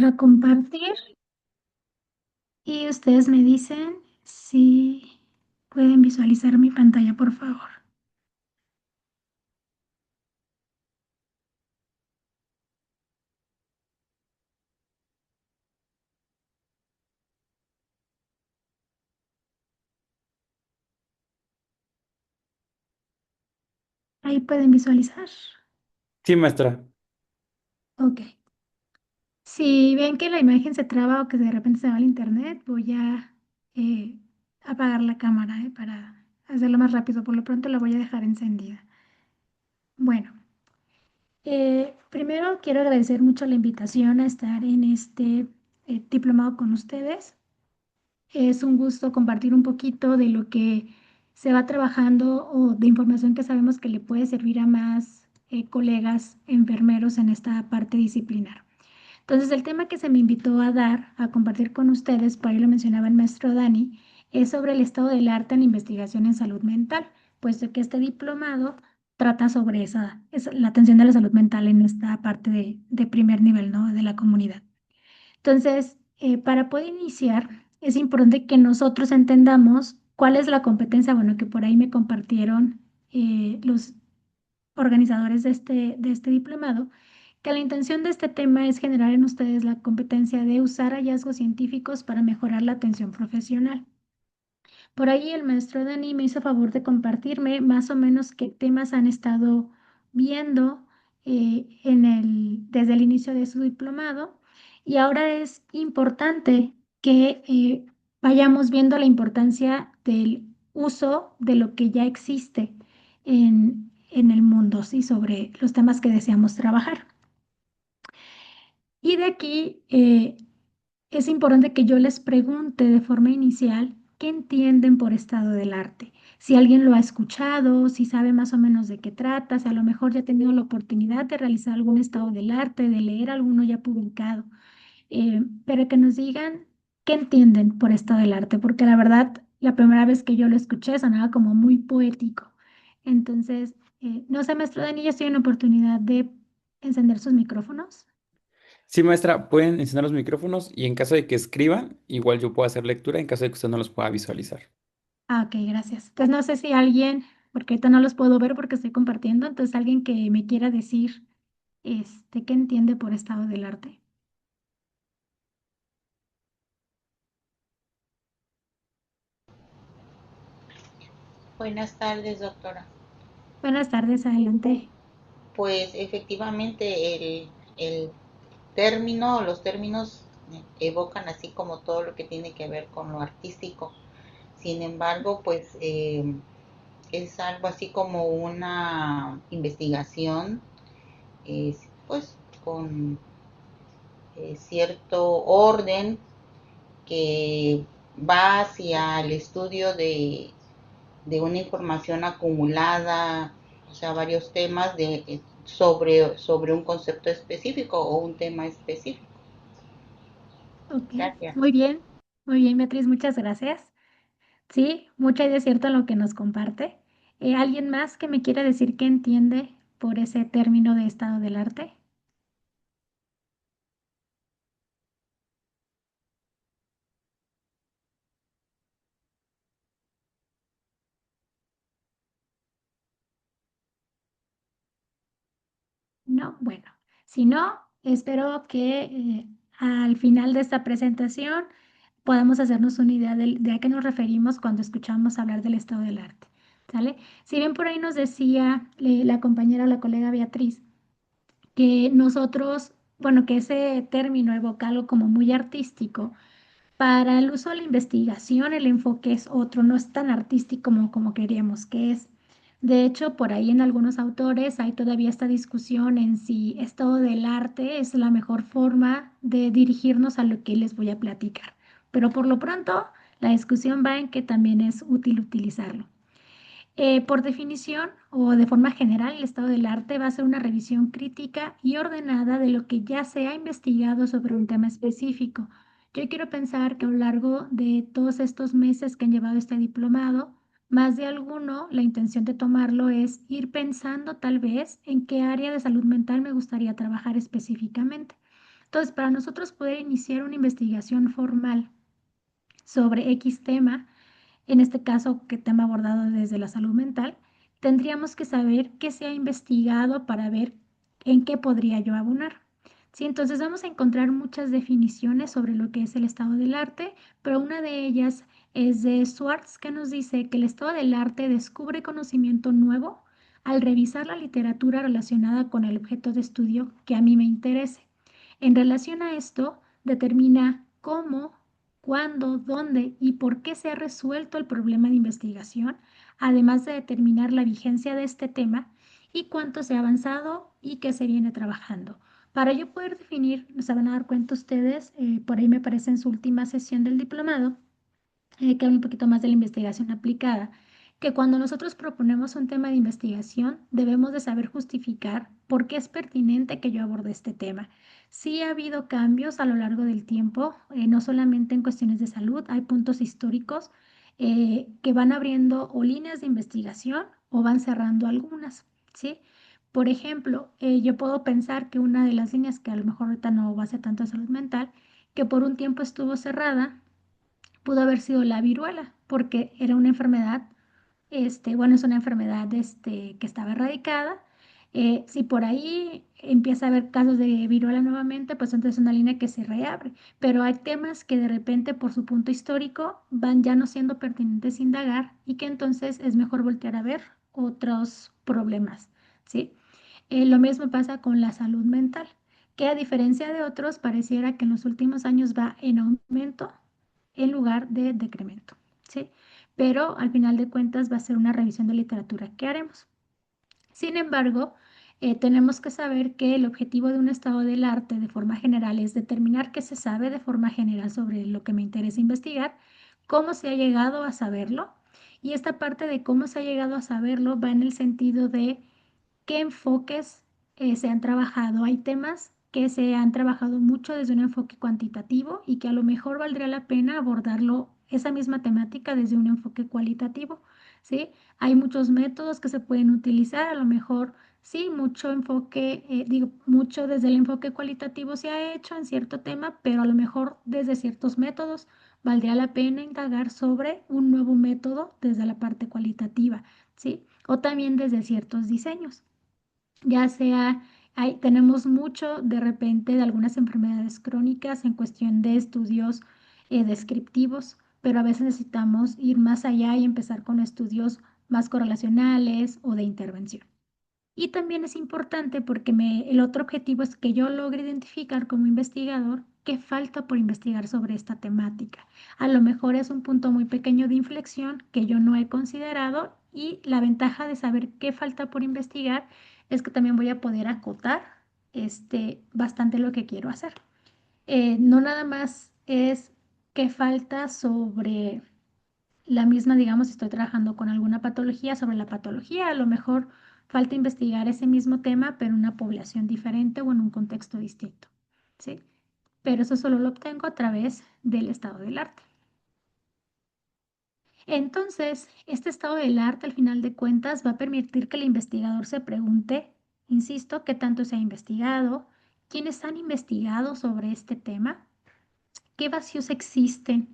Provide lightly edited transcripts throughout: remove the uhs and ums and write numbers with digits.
a compartir y ustedes me dicen si pueden visualizar mi pantalla, por favor. Ahí pueden visualizar. Sí, maestra. Ok. Si ven que la imagen se traba o que de repente se va al internet, voy a eh, apagar la cámara para hacerlo más rápido. Por lo pronto la voy a dejar encendida. Bueno, primero quiero agradecer mucho la invitación a estar en este diplomado con ustedes. Es un gusto compartir un poquito de lo que se va trabajando o de información que sabemos que le puede servir a más colegas enfermeros en esta parte disciplinar. Entonces, el tema que se me invitó a dar, a compartir con ustedes, por ahí lo mencionaba el maestro Dani, es sobre el estado del arte en la investigación en salud mental, puesto que este diplomado trata sobre la atención de la salud mental en esta parte de primer nivel, ¿no? De la comunidad. Entonces, para poder iniciar, es importante que nosotros entendamos cuál es la competencia, bueno, que por ahí me compartieron los organizadores de este diplomado, que la intención de este tema es generar en ustedes la competencia de usar hallazgos científicos para mejorar la atención profesional. Por ahí el maestro Dani me hizo favor de compartirme más o menos qué temas han estado viendo desde el inicio de su diplomado y ahora es importante que vayamos viendo la importancia del uso de lo que ya existe en el mundo, ¿sí? Sobre los temas que deseamos trabajar. Y de aquí es importante que yo les pregunte de forma inicial qué entienden por estado del arte. Si alguien lo ha escuchado, si sabe más o menos de qué trata, si a lo mejor ya ha tenido la oportunidad de realizar algún estado del arte, de leer alguno ya publicado, pero que nos digan qué entienden por estado del arte, porque la verdad, la primera vez que yo lo escuché sonaba como muy poético. Entonces, no sé, maestro Dani, ya estoy en oportunidad de encender sus micrófonos. Sí, maestra, pueden encender los micrófonos y en caso de que escriban, igual yo puedo hacer lectura en caso de que usted no los pueda visualizar. Ah, ok, gracias. Entonces no sé si alguien, porque ahorita no los puedo ver porque estoy compartiendo, entonces alguien que me quiera decir, qué entiende por estado del arte. Buenas tardes, doctora. Buenas tardes, adelante. Pues efectivamente el término, los términos evocan así como todo lo que tiene que ver con lo artístico. Sin embargo, pues es algo así como una investigación, pues con cierto orden que va hacia el estudio de una información acumulada, o sea, varios temas sobre un concepto específico o un tema específico. Ok, Gracias. muy bien, Beatriz, muchas gracias. Sí, mucho hay de cierto en lo que nos comparte. ¿Alguien más que me quiera decir qué entiende por ese término de estado del arte? No, bueno, si no, espero que al final de esta presentación podamos hacernos una idea de a qué nos referimos cuando escuchamos hablar del estado del arte, ¿sale? Si bien por ahí nos decía la compañera o la colega Beatriz que nosotros, bueno, que ese término evoca algo como muy artístico, para el uso de la investigación, el enfoque es otro, no es tan artístico como queríamos que es. De hecho, por ahí en algunos autores hay todavía esta discusión en si esto del arte es la mejor forma de dirigirnos a lo que les voy a platicar. Pero por lo pronto, la discusión va en que también es útil utilizarlo. Por definición o de forma general, el estado del arte va a ser una revisión crítica y ordenada de lo que ya se ha investigado sobre un tema específico. Yo quiero pensar que a lo largo de todos estos meses que han llevado este diplomado, más de alguno, la intención de tomarlo es ir pensando tal vez en qué área de salud mental me gustaría trabajar específicamente. Entonces, para nosotros poder iniciar una investigación formal sobre X tema, en este caso, que tema abordado desde la salud mental, tendríamos que saber qué se ha investigado para ver en qué podría yo abonar. Sí, entonces vamos a encontrar muchas definiciones sobre lo que es el estado del arte, pero una de ellas es de Swartz, que nos dice que el estado del arte descubre conocimiento nuevo al revisar la literatura relacionada con el objeto de estudio que a mí me interese. En relación a esto, determina cómo, cuándo, dónde y por qué se ha resuelto el problema de investigación, además de determinar la vigencia de este tema y cuánto se ha avanzado y qué se viene trabajando. Para yo poder definir, se van a dar cuenta ustedes, por ahí me parece en su última sesión del diplomado, que habla un poquito más de la investigación aplicada, que cuando nosotros proponemos un tema de investigación, debemos de saber justificar por qué es pertinente que yo aborde este tema. Sí ha habido cambios a lo largo del tiempo, no solamente en cuestiones de salud, hay puntos históricos que van abriendo o líneas de investigación o van cerrando algunas, ¿sí? Por ejemplo, yo puedo pensar que una de las líneas que a lo mejor ahorita no va a ser tanto de salud mental, que por un tiempo estuvo cerrada, pudo haber sido la viruela, porque era una enfermedad, bueno, es una enfermedad que estaba erradicada. Si por ahí empieza a haber casos de viruela nuevamente, pues entonces es una línea que se reabre. Pero hay temas que de repente, por su punto histórico, van ya no siendo pertinentes indagar y que entonces es mejor voltear a ver otros problemas, ¿sí? Lo mismo pasa con la salud mental, que a diferencia de otros, pareciera que en los últimos años va en aumento en lugar de decremento, ¿sí? Pero al final de cuentas va a ser una revisión de literatura que haremos. Sin embargo, tenemos que saber que el objetivo de un estado del arte de forma general es determinar qué se sabe de forma general sobre lo que me interesa investigar, cómo se ha llegado a saberlo, y esta parte de cómo se ha llegado a saberlo va en el sentido de qué enfoques se han trabajado. Hay temas que se han trabajado mucho desde un enfoque cuantitativo y que a lo mejor valdría la pena abordarlo, esa misma temática, desde un enfoque cualitativo, ¿sí? Hay muchos métodos que se pueden utilizar, a lo mejor sí, mucho enfoque, digo, mucho desde el enfoque cualitativo se ha hecho en cierto tema, pero a lo mejor desde ciertos métodos valdría la pena indagar sobre un nuevo método desde la parte cualitativa, ¿sí? O también desde ciertos diseños, ya sea, tenemos mucho de repente de algunas enfermedades crónicas en cuestión de estudios descriptivos, pero a veces necesitamos ir más allá y empezar con estudios más correlacionales o de intervención. Y también es importante porque el otro objetivo es que yo logre identificar como investigador qué falta por investigar sobre esta temática. A lo mejor es un punto muy pequeño de inflexión que yo no he considerado, y la ventaja de saber qué falta por investigar es que también voy a poder acotar bastante lo que quiero hacer. No nada más es qué falta sobre la misma, digamos, si estoy trabajando con alguna patología, sobre la patología, a lo mejor falta investigar ese mismo tema, pero en una población diferente o en un contexto distinto, ¿sí? Pero eso solo lo obtengo a través del estado del arte. Entonces, este estado del arte, al final de cuentas, va a permitir que el investigador se pregunte, insisto, qué tanto se ha investigado, quiénes han investigado sobre este tema, qué vacíos existen,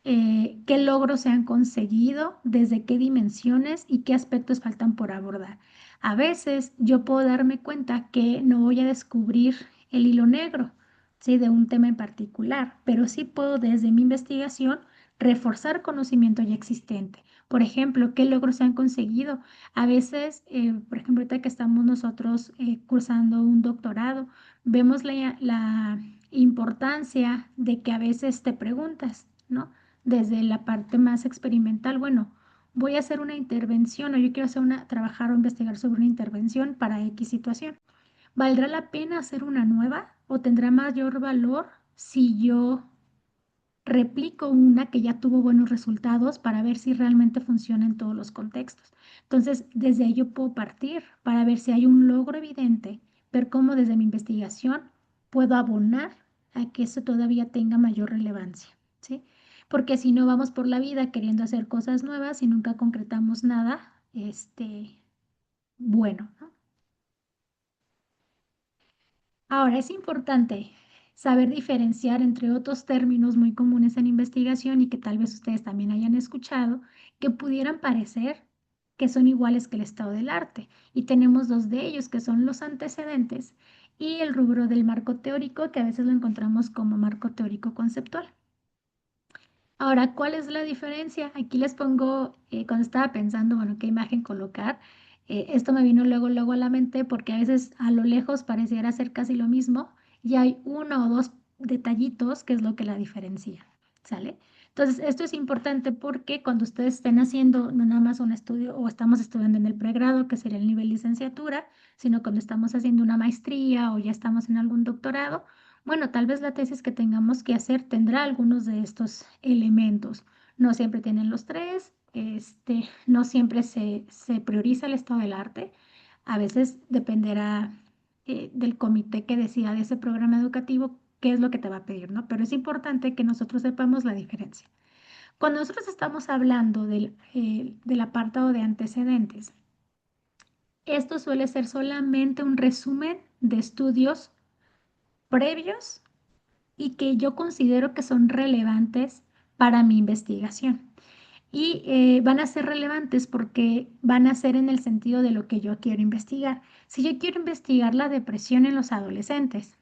qué logros se han conseguido, desde qué dimensiones y qué aspectos faltan por abordar. A veces yo puedo darme cuenta que no voy a descubrir el hilo negro, ¿sí? De un tema en particular, pero sí puedo desde mi investigación reforzar conocimiento ya existente. Por ejemplo, ¿qué logros se han conseguido? A veces, por ejemplo, ahorita que estamos nosotros cursando un doctorado, vemos la importancia de que a veces te preguntas, ¿no? Desde la parte más experimental, bueno, voy a hacer una intervención o yo quiero trabajar o investigar sobre una intervención para X situación. ¿Valdrá la pena hacer una nueva o tendrá mayor valor si yo replico una que ya tuvo buenos resultados para ver si realmente funciona en todos los contextos? Entonces, desde ahí yo puedo partir para ver si hay un logro evidente, ver cómo desde mi investigación puedo abonar a que eso todavía tenga mayor relevancia, ¿sí? Porque si no, vamos por la vida queriendo hacer cosas nuevas y nunca concretamos nada, bueno, ¿no? Ahora, es importante saber diferenciar entre otros términos muy comunes en investigación y que tal vez ustedes también hayan escuchado, que pudieran parecer que son iguales que el estado del arte. Y tenemos dos de ellos, que son los antecedentes y el rubro del marco teórico, que a veces lo encontramos como marco teórico conceptual. Ahora, ¿cuál es la diferencia? Aquí les pongo, cuando estaba pensando, bueno, qué imagen colocar, esto me vino luego a la mente porque a veces a lo lejos pareciera ser casi lo mismo y hay uno o dos detallitos que es lo que la diferencia, ¿sale? Entonces, esto es importante porque cuando ustedes estén haciendo no nada más un estudio o estamos estudiando en el pregrado, que sería el nivel licenciatura, sino cuando estamos haciendo una maestría o ya estamos en algún doctorado, bueno, tal vez la tesis que tengamos que hacer tendrá algunos de estos elementos. No siempre tienen los tres, no siempre se prioriza el estado del arte. A veces dependerá del comité que decida de ese programa educativo qué es lo que te va a pedir, ¿no? Pero es importante que nosotros sepamos la diferencia. Cuando nosotros estamos hablando del apartado de antecedentes, esto suele ser solamente un resumen de estudios previos y que yo considero que son relevantes para mi investigación. Y van a ser relevantes porque van a ser en el sentido de lo que yo quiero investigar. Si yo quiero investigar la depresión en los adolescentes,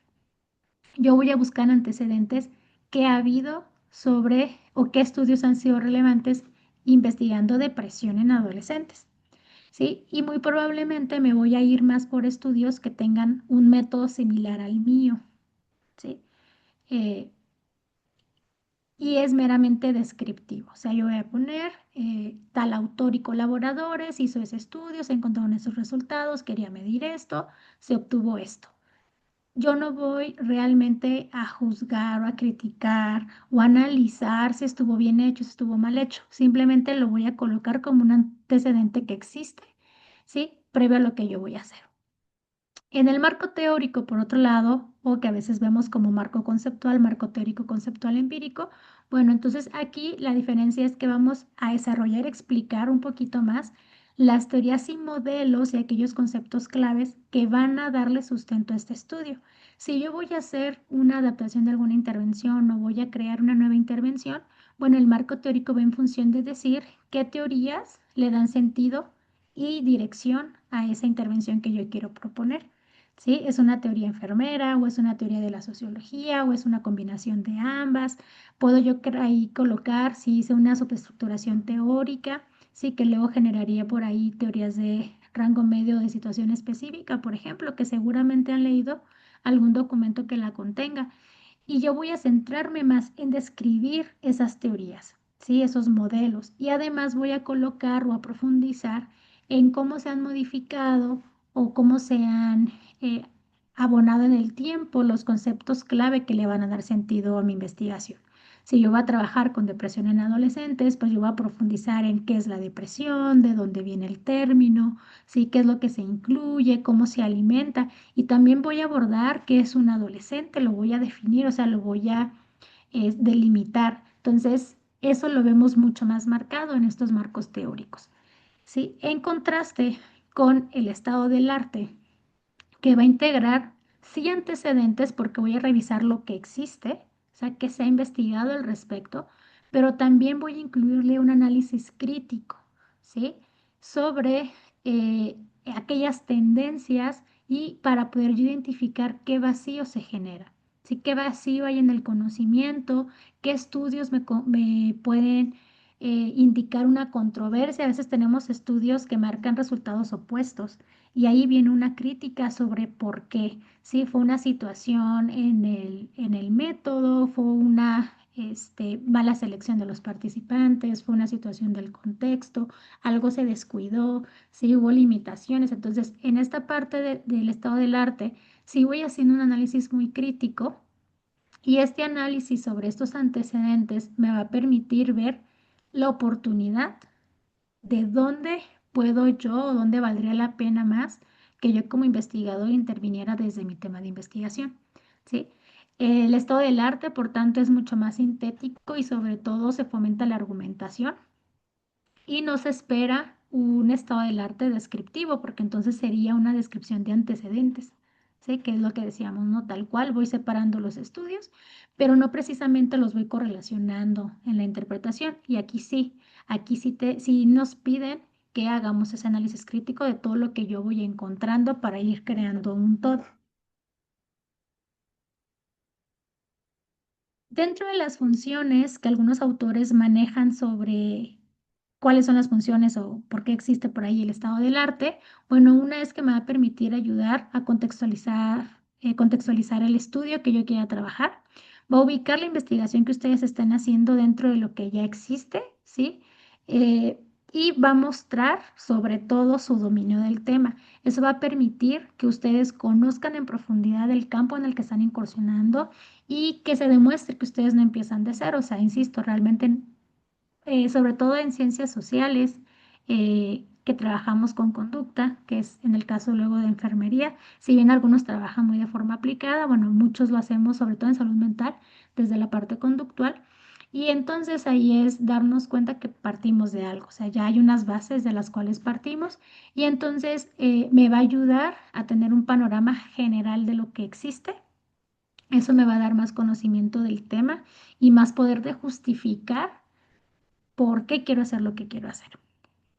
yo voy a buscar antecedentes que ha habido sobre o qué estudios han sido relevantes investigando depresión en adolescentes. ¿Sí? Y muy probablemente me voy a ir más por estudios que tengan un método similar al mío. ¿Sí? Eh, y es meramente descriptivo. O sea, yo voy a poner tal autor y colaboradores, hizo ese estudio, se encontraron esos resultados, quería medir esto, se obtuvo esto. Yo no voy realmente a juzgar o a criticar o a analizar si estuvo bien hecho, si estuvo mal hecho. Simplemente lo voy a colocar como un antecedente que existe, ¿sí? Previo a lo que yo voy a hacer. En el marco teórico, por otro lado, o que a veces vemos como marco teórico conceptual empírico, bueno, entonces aquí la diferencia es que vamos a desarrollar, explicar un poquito más las teorías y modelos y aquellos conceptos claves que van a darle sustento a este estudio. Si yo voy a hacer una adaptación de alguna intervención o voy a crear una nueva intervención, bueno, el marco teórico va en función de decir qué teorías le dan sentido y dirección a esa intervención que yo quiero proponer. ¿Sí? ¿Es una teoría enfermera o es una teoría de la sociología o es una combinación de ambas? Puedo yo ahí colocar si hice una superestructuración teórica, sí, que luego generaría por ahí teorías de rango medio de situación específica, por ejemplo, que seguramente han leído algún documento que la contenga. Y yo voy a centrarme más en describir esas teorías, ¿sí? Esos modelos. Y además voy a colocar o a profundizar en cómo se han modificado o cómo se han eh, abonado en el tiempo los conceptos clave que le van a dar sentido a mi investigación. Si yo voy a trabajar con depresión en adolescentes, pues yo voy a profundizar en qué es la depresión, de dónde viene el término, sí, qué es lo que se incluye, cómo se alimenta. Y también voy a abordar qué es un adolescente, lo voy a definir, o sea, lo voy a delimitar. Entonces, eso lo vemos mucho más marcado en estos marcos teóricos. ¿Sí? En contraste con el estado del arte, que va a integrar sí antecedentes porque voy a revisar lo que existe, o sea, que se ha investigado al respecto, pero también voy a incluirle un análisis crítico, ¿sí? Sobre aquellas tendencias y para poder yo identificar qué vacío se genera, ¿sí? Qué vacío hay en el conocimiento, qué estudios me pueden indicar una controversia. A veces tenemos estudios que marcan resultados opuestos. Y ahí viene una crítica sobre por qué. Sí, fue una situación en el método, fue una mala selección de los participantes, fue una situación del contexto, algo se descuidó, sí hubo limitaciones. Entonces, en esta parte del estado del arte, sí voy haciendo un análisis muy crítico y este análisis sobre estos antecedentes me va a permitir ver la oportunidad de dónde puedo yo o dónde valdría la pena más que yo como investigador interviniera desde mi tema de investigación, ¿sí? El estado del arte, por tanto, es mucho más sintético y sobre todo se fomenta la argumentación y no se espera un estado del arte descriptivo porque entonces sería una descripción de antecedentes, ¿sí? Que es lo que decíamos, ¿no? Tal cual voy separando los estudios, pero no precisamente los voy correlacionando en la interpretación. Y aquí sí nos piden que hagamos ese análisis crítico de todo lo que yo voy encontrando para ir creando un todo. Dentro de las funciones que algunos autores manejan sobre cuáles son las funciones o por qué existe por ahí el estado del arte, bueno, una es que me va a permitir ayudar a contextualizar el estudio que yo quiera trabajar. Va a ubicar la investigación que ustedes estén haciendo dentro de lo que ya existe, ¿sí? Eh, y va a mostrar sobre todo su dominio del tema. Eso va a permitir que ustedes conozcan en profundidad el campo en el que están incursionando y que se demuestre que ustedes no empiezan de cero. O sea, insisto, realmente, sobre todo en ciencias sociales, que trabajamos con conducta, que es en el caso luego de enfermería, si bien algunos trabajan muy de forma aplicada, bueno, muchos lo hacemos sobre todo en salud mental, desde la parte conductual. Y entonces ahí es darnos cuenta que partimos de algo, o sea, ya hay unas bases de las cuales partimos y entonces me va a ayudar a tener un panorama general de lo que existe. Eso me va a dar más conocimiento del tema y más poder de justificar por qué quiero hacer lo que quiero hacer.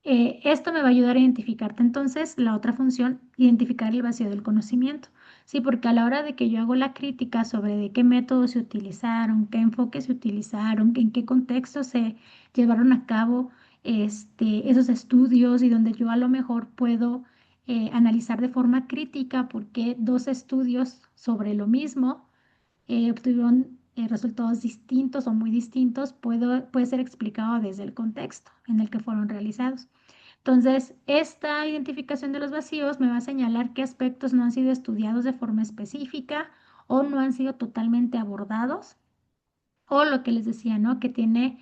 Esto me va a ayudar a identificarte entonces la otra función, identificar el vacío del conocimiento. Sí, porque a la hora de que yo hago la crítica sobre de qué métodos se utilizaron, qué enfoques se utilizaron, en qué contexto se llevaron a cabo esos estudios y donde yo a lo mejor puedo analizar de forma crítica por qué dos estudios sobre lo mismo obtuvieron resultados distintos o muy distintos, puede ser explicado desde el contexto en el que fueron realizados. Entonces, esta identificación de los vacíos me va a señalar qué aspectos no han sido estudiados de forma específica o no han sido totalmente abordados, o lo que les decía, ¿no? Que tiene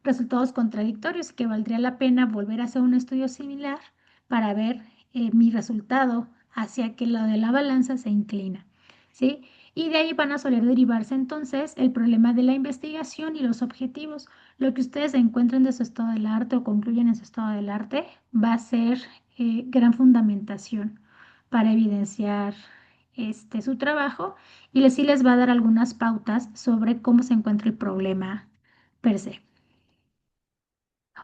resultados contradictorios, que valdría la pena volver a hacer un estudio similar para ver mi resultado hacia que lo de la balanza se inclina, ¿sí? Y de ahí van a soler derivarse entonces el problema de la investigación y los objetivos. Lo que ustedes encuentren de su estado del arte o concluyen en su estado del arte va a ser gran fundamentación para evidenciar su trabajo y sí les va a dar algunas pautas sobre cómo se encuentra el problema per se.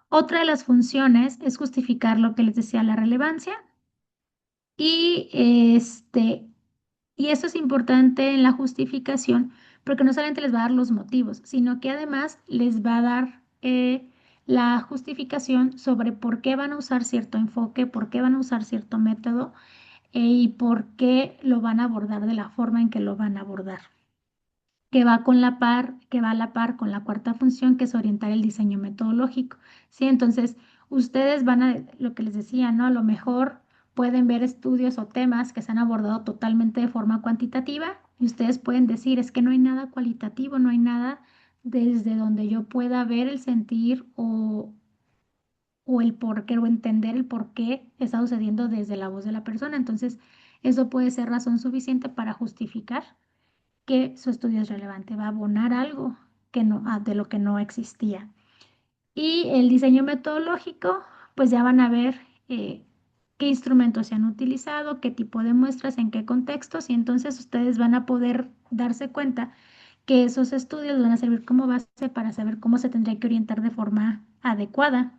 Otra de las funciones es justificar lo que les decía, la relevancia y y eso es importante en la justificación porque no solamente les va a dar los motivos, sino que además les va a dar la justificación sobre por qué van a usar cierto enfoque, por qué van a usar cierto método y por qué lo van a abordar de la forma en que lo van a abordar, que va a la par con la cuarta función, que es orientar el diseño metodológico, ¿sí? Entonces, ustedes van a, lo que les decía, ¿no? A lo mejor pueden ver estudios o temas que se han abordado totalmente de forma cuantitativa y ustedes pueden decir, es que no hay nada cualitativo, no hay nada desde donde yo pueda ver el sentir o el por qué o entender el por qué está sucediendo desde la voz de la persona. Entonces, eso puede ser razón suficiente para justificar que su estudio es relevante, va a abonar algo que no, de lo que no existía. Y el diseño metodológico, pues ya van a ver qué instrumentos se han utilizado, qué tipo de muestras, en qué contextos, y entonces ustedes van a poder darse cuenta que esos estudios van a servir como base para saber cómo se tendría que orientar de forma adecuada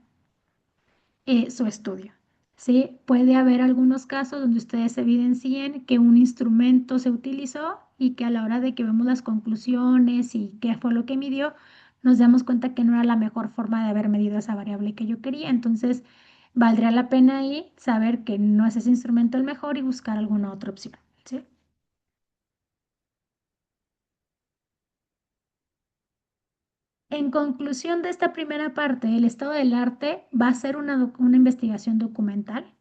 su estudio. ¿Sí? Puede haber algunos casos donde ustedes evidencien que un instrumento se utilizó y que a la hora de que vemos las conclusiones y qué fue lo que midió, nos damos cuenta que no era la mejor forma de haber medido esa variable que yo quería. Entonces, valdría la pena ahí saber que no es ese instrumento el mejor y buscar alguna otra opción. ¿Sí? En conclusión de esta primera parte, el estado del arte va a ser una investigación documental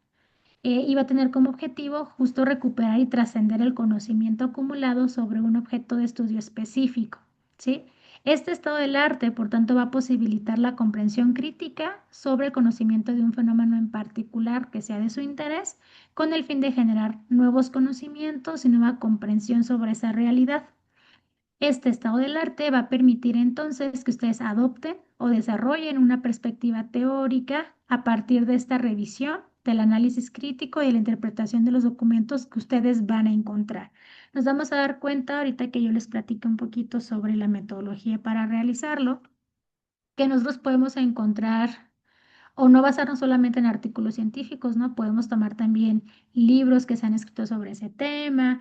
y va a tener como objetivo justo recuperar y trascender el conocimiento acumulado sobre un objeto de estudio específico, ¿sí? Este estado del arte, por tanto, va a posibilitar la comprensión crítica sobre el conocimiento de un fenómeno en particular que sea de su interés, con el fin de generar nuevos conocimientos y nueva comprensión sobre esa realidad. Este estado del arte va a permitir entonces que ustedes adopten o desarrollen una perspectiva teórica a partir de esta revisión el análisis crítico y la interpretación de los documentos que ustedes van a encontrar. Nos vamos a dar cuenta ahorita que yo les platique un poquito sobre la metodología para realizarlo, que nosotros podemos encontrar o no basarnos solamente en artículos científicos, ¿no? Podemos tomar también libros que se han escrito sobre ese tema,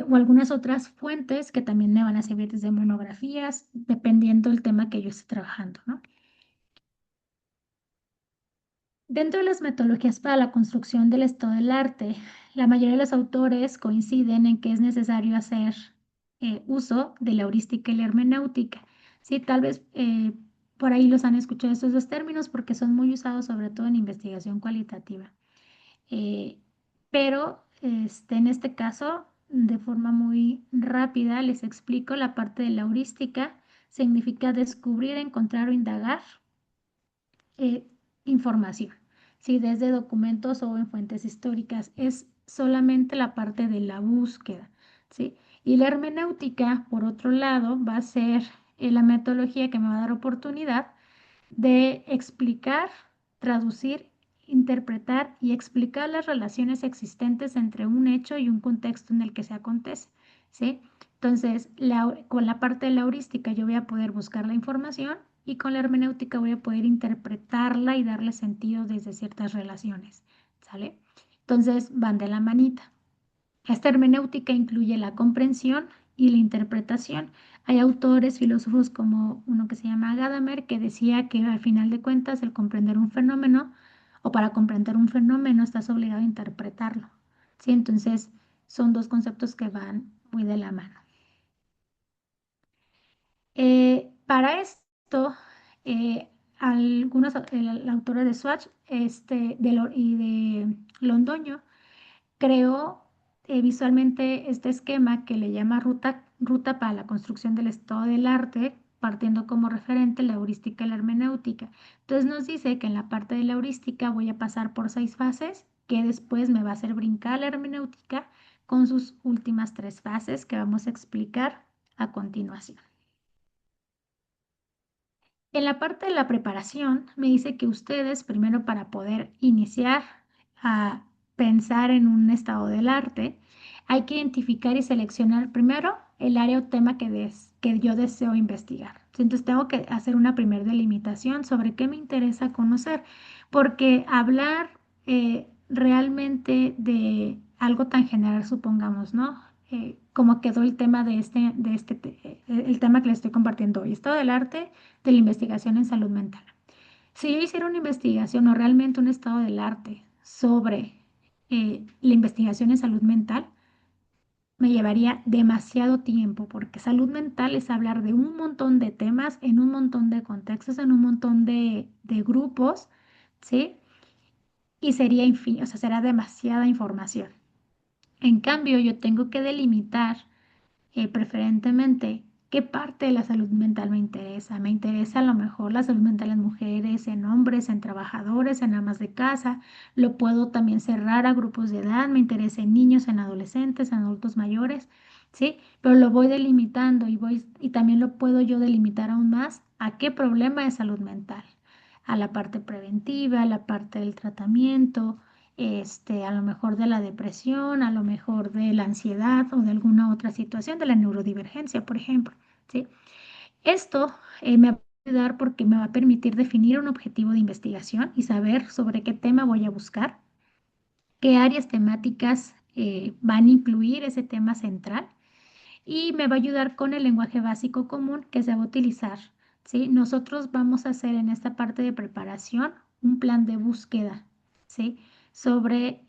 o algunas otras fuentes que también me van a servir desde monografías, dependiendo del tema que yo esté trabajando, ¿no? Dentro de las metodologías para la construcción del estado del arte, la mayoría de los autores coinciden en que es necesario hacer uso de la heurística y la hermenéutica. Sí, tal vez por ahí los han escuchado estos dos términos porque son muy usados sobre todo en investigación cualitativa. Pero en este caso, de forma muy rápida, les explico la parte de la heurística. Significa descubrir, encontrar o indagar eh, información, ¿sí? Desde documentos o en fuentes históricas. Es solamente la parte de la búsqueda, ¿sí? Y la hermenéutica, por otro lado, va a ser la metodología que me va a dar oportunidad de explicar, traducir, interpretar y explicar las relaciones existentes entre un hecho y un contexto en el que se acontece, ¿sí? Entonces, con la parte de la heurística yo voy a poder buscar la información y con la hermenéutica voy a poder interpretarla y darle sentido desde ciertas relaciones, ¿sale? Entonces, van de la manita. Esta hermenéutica incluye la comprensión y la interpretación. Hay autores, filósofos como uno que se llama Gadamer, que decía que al final de cuentas el comprender un fenómeno o para comprender un fenómeno estás obligado a interpretarlo. ¿Sí? Entonces son dos conceptos que van muy de la mano. Para esto, algunos, la autora de Swatch y de Londoño, creó visualmente este esquema que le llama ruta para la construcción del estado del arte, partiendo como referente la heurística y la hermenéutica. Entonces nos dice que en la parte de la heurística voy a pasar por 6 fases, que después me va a hacer brincar la hermenéutica con sus últimas 3 fases que vamos a explicar a continuación. En la parte de la preparación, me dice que ustedes, primero para poder iniciar a pensar en un estado del arte, hay que identificar y seleccionar primero el área o tema que yo deseo investigar. Entonces tengo que hacer una primera delimitación sobre qué me interesa conocer, porque hablar realmente de algo tan general, supongamos, ¿no? Como quedó el tema el tema que les estoy compartiendo hoy, estado del arte de la investigación en salud mental. Si yo hiciera una investigación o realmente un estado del arte sobre la investigación en salud mental, me llevaría demasiado tiempo porque salud mental es hablar de un montón de temas en un montón de contextos, en un montón de grupos, ¿sí? Y sería infinito, o sea, será demasiada información. En cambio, yo tengo que delimitar preferentemente, ¿qué parte de la salud mental me interesa? Me interesa a lo mejor la salud mental en mujeres, en hombres, en trabajadores, en amas de casa. Lo puedo también cerrar a grupos de edad. Me interesa en niños, en adolescentes, en adultos mayores, ¿sí? Pero lo voy delimitando y también lo puedo yo delimitar aún más a qué problema de salud mental. A la parte preventiva, a la parte del tratamiento, a lo mejor de la depresión, a lo mejor de la ansiedad o de alguna otra situación, de la neurodivergencia, por ejemplo, ¿sí? Esto me va a ayudar porque me va a permitir definir un objetivo de investigación y saber sobre qué tema voy a buscar, qué áreas temáticas van a incluir ese tema central y me va a ayudar con el lenguaje básico común que se va a utilizar, ¿sí? Nosotros vamos a hacer en esta parte de preparación un plan de búsqueda, ¿sí? Sobre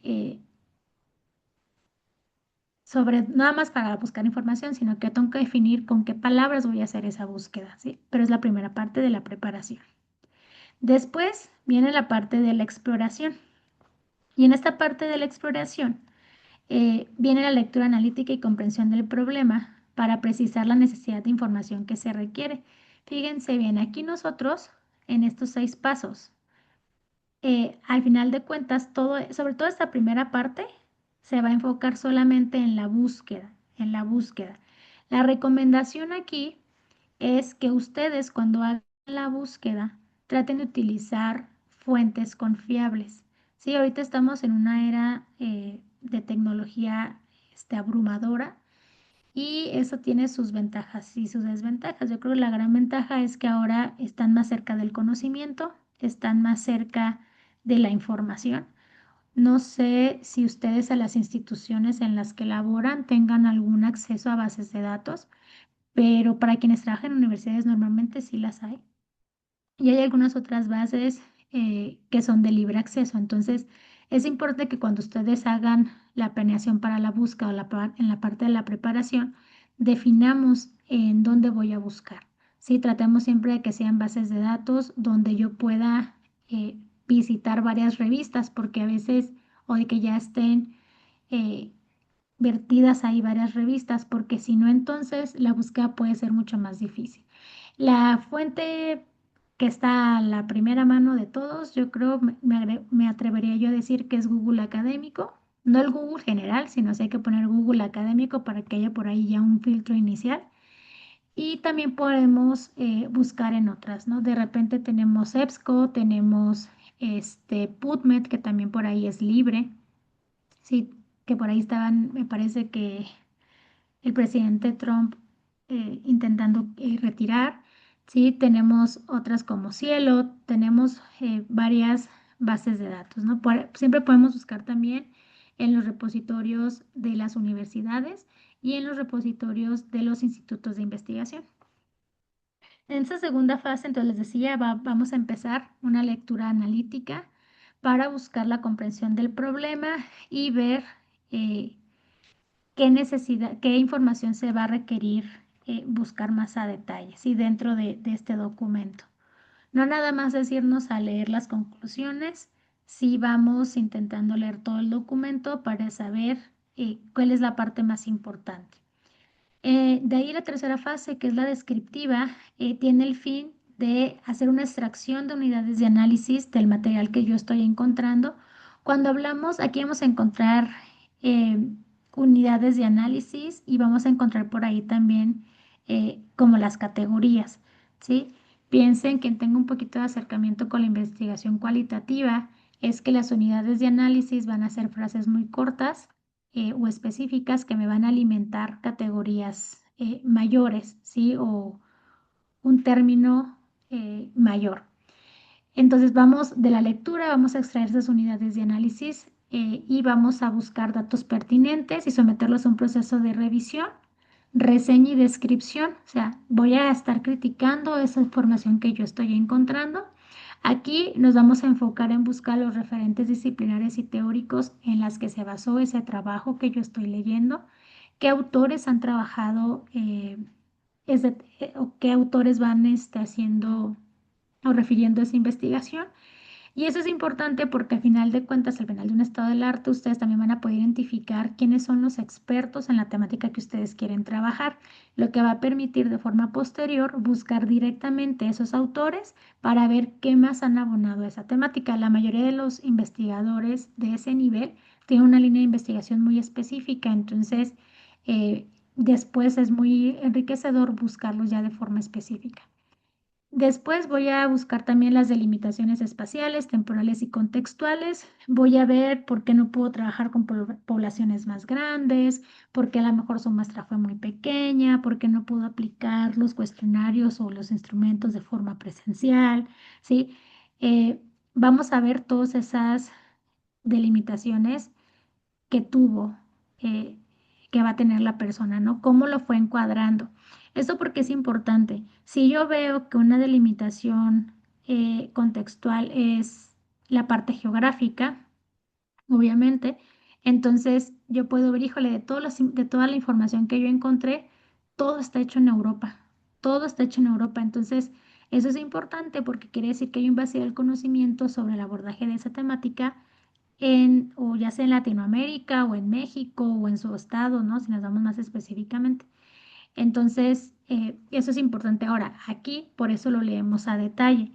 nada más para buscar información, sino que tengo que definir con qué palabras voy a hacer esa búsqueda, ¿sí? Pero es la primera parte de la preparación. Después viene la parte de la exploración. Y en esta parte de la exploración viene la lectura analítica y comprensión del problema para precisar la necesidad de información que se requiere. Fíjense bien, aquí nosotros, en estos 6 pasos, al final de cuentas, sobre todo esta primera parte, se va a enfocar solamente en la búsqueda, en la búsqueda. La recomendación aquí es que ustedes cuando hagan la búsqueda traten de utilizar fuentes confiables, Sí, ahorita estamos en una era de tecnología abrumadora y eso tiene sus ventajas y sus desventajas. Yo creo que la gran ventaja es que ahora están más cerca del conocimiento, están más cerca de la información. No sé si ustedes a las instituciones en las que laboran tengan algún acceso a bases de datos, pero para quienes trabajan en universidades normalmente sí las hay. Y hay algunas otras bases que son de libre acceso. Entonces, es importante que cuando ustedes hagan la planeación para la búsqueda o en la parte de la preparación, definamos en dónde voy a buscar. Sí, tratemos siempre de que sean bases de datos donde yo pueda eh, visitar varias revistas, porque a veces, o de que ya estén eh, vertidas ahí varias revistas, porque si no, entonces la búsqueda puede ser mucho más difícil. La fuente que está a la primera mano de todos, yo creo, me atrevería yo a decir que es Google Académico, no el Google general, sino si hay que poner Google Académico para que haya por ahí ya un filtro inicial. Y también podemos buscar en otras, ¿no? De repente tenemos EBSCO, tenemos PubMed, que también por ahí es libre, sí, que por ahí estaban, me parece que el presidente Trump intentando retirar. Sí, tenemos otras como Cielo, tenemos varias bases de datos, ¿no? Siempre podemos buscar también en los repositorios de las universidades y en los repositorios de los institutos de investigación. En esta segunda fase, entonces les decía, vamos a empezar una lectura analítica para buscar la comprensión del problema y ver eh, qué necesidad, qué información se va a requerir buscar más a detalle, ¿sí? Dentro de este documento. No nada más decirnos a leer las conclusiones, sí vamos intentando leer todo el documento para saber cuál es la parte más importante. De ahí la tercera fase, que es la descriptiva, tiene el fin de hacer una extracción de unidades de análisis del material que yo estoy encontrando. Cuando hablamos, aquí vamos a encontrar eh, unidades de análisis y vamos a encontrar por ahí también como las categorías, ¿sí? Piensen que tengo un poquito de acercamiento con la investigación cualitativa, es que las unidades de análisis van a ser frases muy cortas o específicas que me van a alimentar categorías mayores, ¿sí? O un término mayor. Entonces vamos de la lectura, vamos a extraer esas unidades de análisis y vamos a buscar datos pertinentes y someterlos a un proceso de revisión, reseña y descripción. O sea, voy a estar criticando esa información que yo estoy encontrando. Aquí nos vamos a enfocar en buscar los referentes disciplinares y teóricos en las que se basó ese trabajo que yo estoy leyendo, qué autores han trabajado, o qué autores van haciendo o refiriendo esa investigación. Y eso es importante porque al final de cuentas, al final de un estado del arte, ustedes también van a poder identificar quiénes son los expertos en la temática que ustedes quieren trabajar, lo que va a permitir de forma posterior buscar directamente esos autores para ver qué más han abonado a esa temática. La mayoría de los investigadores de ese nivel tienen una línea de investigación muy específica, entonces después es muy enriquecedor buscarlos ya de forma específica. Después voy a buscar también las delimitaciones espaciales, temporales y contextuales. Voy a ver por qué no puedo trabajar con poblaciones más grandes, por qué a lo mejor su muestra fue muy pequeña, por qué no puedo aplicar los cuestionarios o los instrumentos de forma presencial, ¿sí? Vamos a ver todas esas delimitaciones que tuvo, eh, que va a tener la persona, ¿no? ¿Cómo lo fue encuadrando? Esto porque es importante. Si yo veo que una delimitación contextual es la parte geográfica, obviamente, entonces yo puedo ver, híjole, de toda la información que yo encontré, todo está hecho en Europa, todo está hecho en Europa. Entonces, eso es importante porque quiere decir que hay un vacío del conocimiento sobre el abordaje de esa temática o ya sea en Latinoamérica o en México o en su estado, ¿no? Si nos vamos más específicamente. Entonces, eso es importante. Ahora, aquí por eso lo leemos a detalle.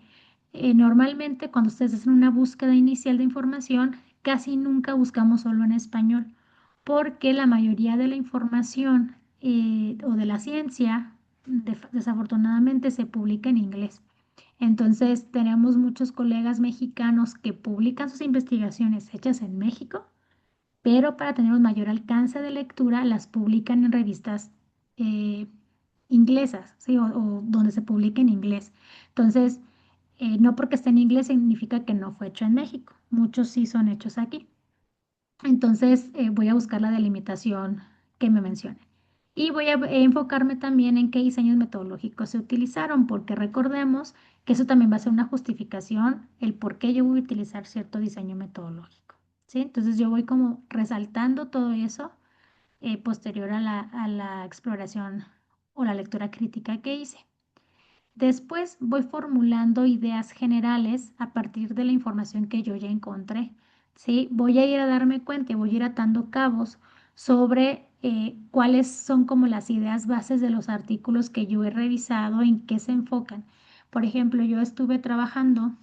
Normalmente cuando ustedes hacen una búsqueda inicial de información, casi nunca buscamos solo en español, porque la mayoría de la información o de la ciencia, desafortunadamente, se publica en inglés. Entonces, tenemos muchos colegas mexicanos que publican sus investigaciones hechas en México, pero para tener un mayor alcance de lectura las publican en revistas eh, inglesas, ¿sí? O donde se publique en inglés. Entonces, no porque esté en inglés significa que no fue hecho en México. Muchos sí son hechos aquí. Entonces, voy a buscar la delimitación que me mencione. Y voy a enfocarme también en qué diseños metodológicos se utilizaron, porque recordemos que eso también va a ser una justificación, el por qué yo voy a utilizar cierto diseño metodológico, ¿sí? Entonces, yo voy como resaltando todo eso posterior a la exploración o la lectura crítica que hice. Después voy formulando ideas generales a partir de la información que yo ya encontré, ¿sí? Voy a ir a darme cuenta y voy a ir atando cabos sobre cuáles son como las ideas bases de los artículos que yo he revisado, en qué se enfocan. Por ejemplo, yo estuve trabajando,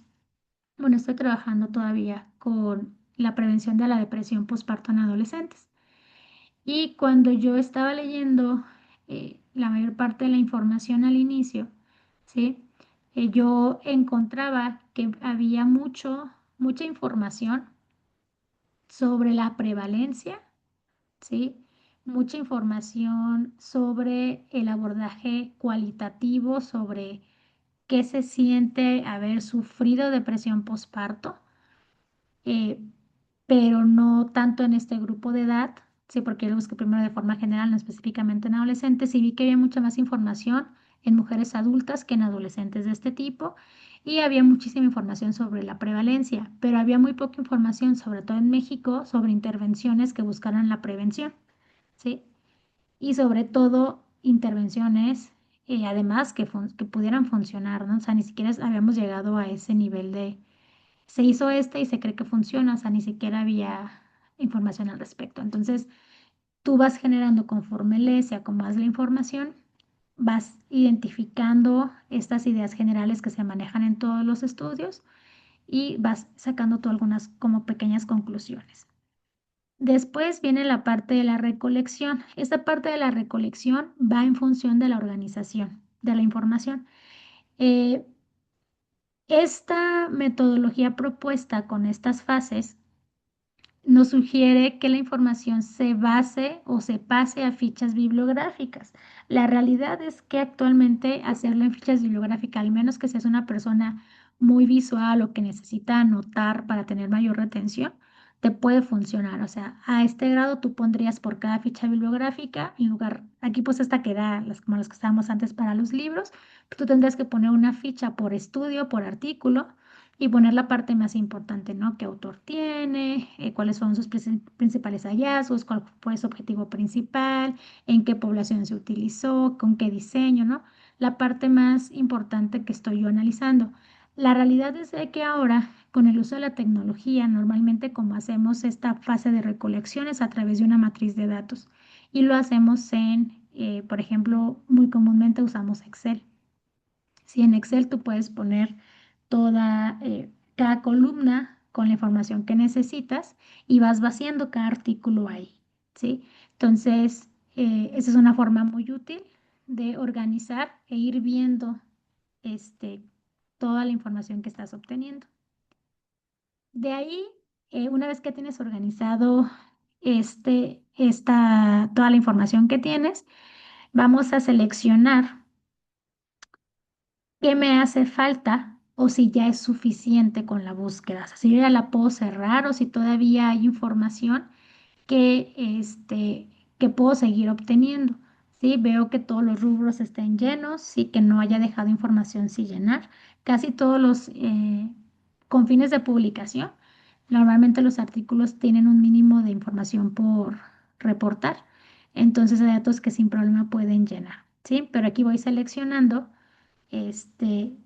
bueno, estoy trabajando todavía con la prevención de la depresión postparto en adolescentes. Y cuando yo estaba leyendo la mayor parte de la información al inicio, ¿sí? Yo encontraba que había mucha información sobre la prevalencia, ¿sí? Mucha información sobre el abordaje cualitativo, sobre qué se siente haber sufrido depresión postparto, eh, pero no tanto en este grupo de edad, sí, porque yo lo busqué primero de forma general, no específicamente en adolescentes, y vi que había mucha más información en mujeres adultas que en adolescentes de este tipo, y había muchísima información sobre la prevalencia, pero había muy poca información, sobre todo en México, sobre intervenciones que buscaran la prevención, ¿sí? Y sobre todo intervenciones, además, que pudieran funcionar, ¿no? O sea, ni siquiera habíamos llegado a ese nivel de se hizo y se cree que funciona, o sea, ni siquiera había información al respecto. Entonces, tú vas generando conforme lees y acomodas la información, vas identificando estas ideas generales que se manejan en todos los estudios y vas sacando tú algunas como pequeñas conclusiones. Después viene la parte de la recolección. Esta parte de la recolección va en función de la organización de la información. Eh, Esta metodología propuesta con estas fases nos sugiere que la información se base o se pase a fichas bibliográficas. La realidad es que actualmente hacerlo en fichas bibliográficas, al menos que seas una persona muy visual o que necesita anotar para tener mayor retención, te puede funcionar. O sea, a este grado tú pondrías por cada ficha bibliográfica, en lugar, aquí pues esta que da, como las que estábamos antes para los libros, tú tendrías que poner una ficha por estudio, por artículo y poner la parte más importante, ¿no? ¿Qué autor tiene? ¿Cuáles son sus principales hallazgos? ¿Cuál fue su objetivo principal? ¿En qué población se utilizó? ¿Con qué diseño? ¿No? La parte más importante que estoy yo analizando. La realidad es de que ahora, con el uso de la tecnología, normalmente como hacemos esta fase de recolecciones a través de una matriz de datos y lo hacemos por ejemplo, muy comúnmente usamos Excel. Si en Excel tú puedes poner cada columna con la información que necesitas y vas vaciando cada artículo ahí, ¿sí? Entonces, esa es una forma muy útil de organizar e ir viendo este, toda la información que estás obteniendo. De ahí, una vez que tienes organizado toda la información que tienes, vamos a seleccionar qué me hace falta o si ya es suficiente con la búsqueda. O sea, si yo ya la puedo cerrar o si todavía hay información que, que puedo seguir obteniendo. Sí, veo que todos los rubros estén llenos, sí, que no haya dejado información sin llenar. Casi todos con fines de publicación, normalmente los artículos tienen un mínimo de información por reportar. Entonces hay datos que sin problema pueden llenar, ¿sí? Pero aquí voy seleccionando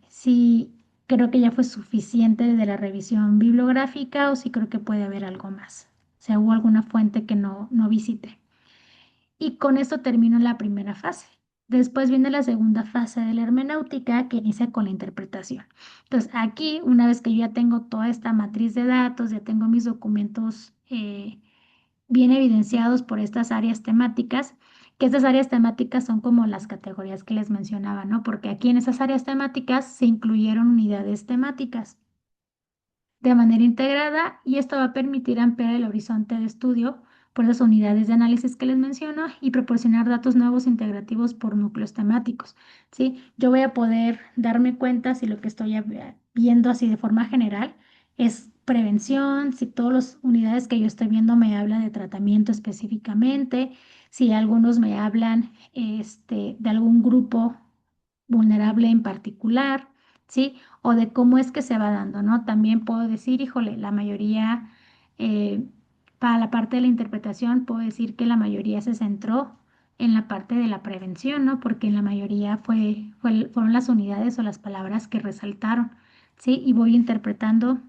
si creo que ya fue suficiente de la revisión bibliográfica o si creo que puede haber algo más. O sea, hubo alguna fuente que no visité. Y con esto termino la primera fase. Después viene la segunda fase de la hermenéutica que inicia con la interpretación. Entonces, aquí, una vez que yo ya tengo toda esta matriz de datos, ya tengo mis documentos bien evidenciados por estas áreas temáticas, que estas áreas temáticas son como las categorías que les mencionaba, ¿no? Porque aquí en esas áreas temáticas se incluyeron unidades temáticas de manera integrada y esto va a permitir ampliar el horizonte de estudio por las unidades de análisis que les menciono y proporcionar datos nuevos integrativos por núcleos temáticos, ¿sí? Yo voy a poder darme cuenta si lo que estoy viendo así de forma general es prevención, si todas las unidades que yo estoy viendo me hablan de tratamiento específicamente, si algunos me hablan de algún grupo vulnerable en particular, ¿sí? O de cómo es que se va dando, ¿no? También puedo decir, híjole, la mayoría, eh, para la parte de la interpretación, puedo decir que la mayoría se centró en la parte de la prevención, ¿no? Porque en la mayoría fueron las unidades o las palabras que resaltaron, ¿sí? Y voy interpretando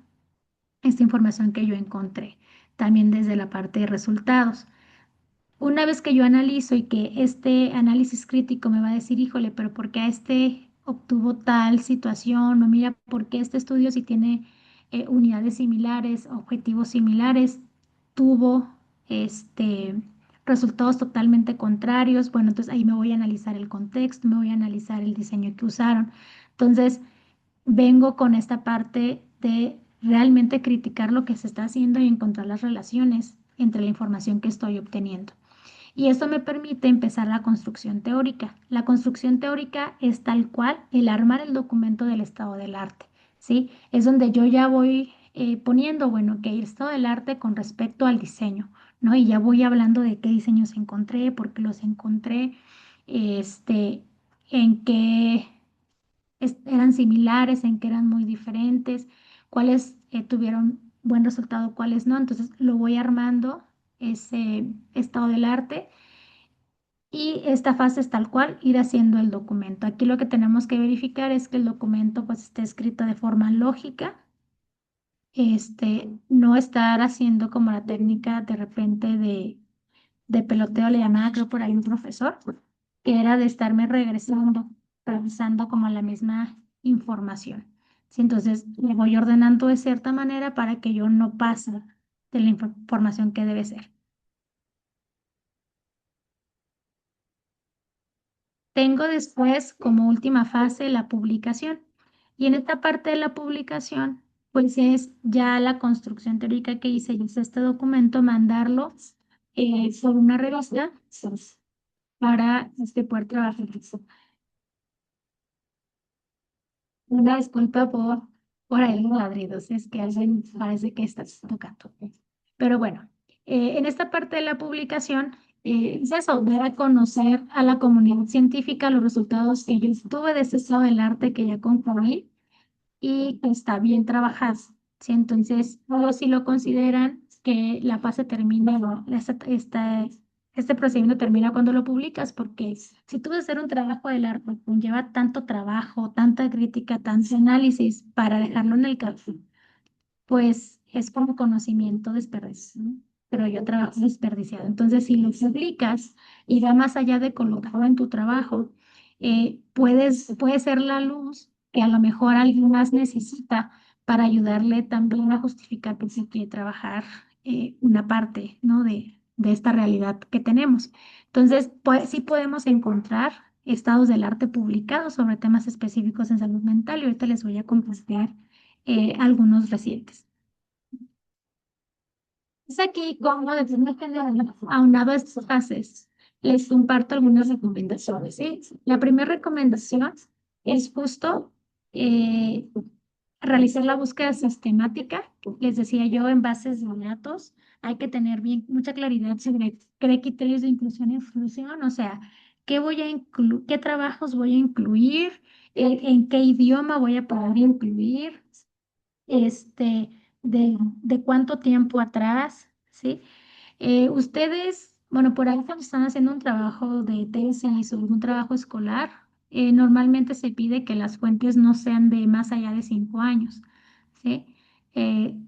esta información que yo encontré, también desde la parte de resultados. Una vez que yo analizo y que este análisis crítico me va a decir, híjole, pero ¿por qué a este obtuvo tal situación? O mira, ¿por qué este estudio si tiene unidades similares, objetivos similares, tuvo este, resultados totalmente contrarios? Bueno, entonces ahí me voy a analizar el contexto, me voy a analizar el diseño que usaron. Entonces, vengo con esta parte de realmente criticar lo que se está haciendo y encontrar las relaciones entre la información que estoy obteniendo. Y esto me permite empezar la construcción teórica. La construcción teórica es tal cual el armar el documento del estado del arte, ¿sí? Es donde yo ya voy poniendo, bueno, que el estado del arte con respecto al diseño, ¿no? Y ya voy hablando de qué diseños encontré, por qué los encontré, este, en qué eran similares, en qué eran muy diferentes, cuáles tuvieron buen resultado, cuáles no. Entonces lo voy armando ese estado del arte y esta fase es tal cual ir haciendo el documento. Aquí lo que tenemos que verificar es que el documento pues esté escrito de forma lógica, no estar haciendo como la técnica de repente de peloteo, le llamaba creo por ahí un profesor, que era de estarme regresando, revisando como la misma información. Sí, entonces le voy ordenando de cierta manera para que yo no pase de la información que debe ser. Tengo después como última fase la publicación. Y en esta parte de la publicación, pues es ya la construcción teórica que hice, y es este documento, mandarlo por una revista para poder trabajar. Una disculpa por ahí los ladridos, es que alguien parece que estás tocando. Pero bueno, en esta parte de la publicación es eso, dar a conocer a la comunidad científica los resultados que yo tuve de ese estado del arte que ya concluí y que está bien trabajado. ¿Sí? Entonces, todos sí lo consideran que la fase termina, ¿no? Este procedimiento termina cuando lo publicas, porque si tú vas a hacer un trabajo del arte, lleva tanto trabajo, tanta crítica, tanto análisis para dejarlo en el café, pues es como conocimiento desperdiciado, ¿no? Pero yo trabajo desperdiciado. Entonces, si lo publicas y va más allá de colocarlo en tu trabajo, puede ser la luz que a lo mejor alguien más necesita para ayudarle también a justificar que se quiere trabajar una parte, ¿no? de esta realidad que tenemos. Entonces, pues, sí podemos encontrar estados del arte publicados sobre temas específicos en salud mental y ahorita les voy a compartir algunos recientes. Es aquí como de forma general, aunado a estas fases, les comparto algunas recomendaciones, ¿sí? La primera recomendación es justo eh, realizar la búsqueda sistemática. Les decía yo, en bases de datos hay que tener bien mucha claridad sobre qué criterios de inclusión y exclusión, o sea, qué voy a incluir, qué trabajos voy a incluir, en qué idioma voy a poder incluir, este, de cuánto tiempo atrás, ¿sí? Ustedes, bueno, por ahí cuando están haciendo un trabajo de tesis o un trabajo escolar, normalmente se pide que las fuentes no sean de más allá de 5 años, ¿sí?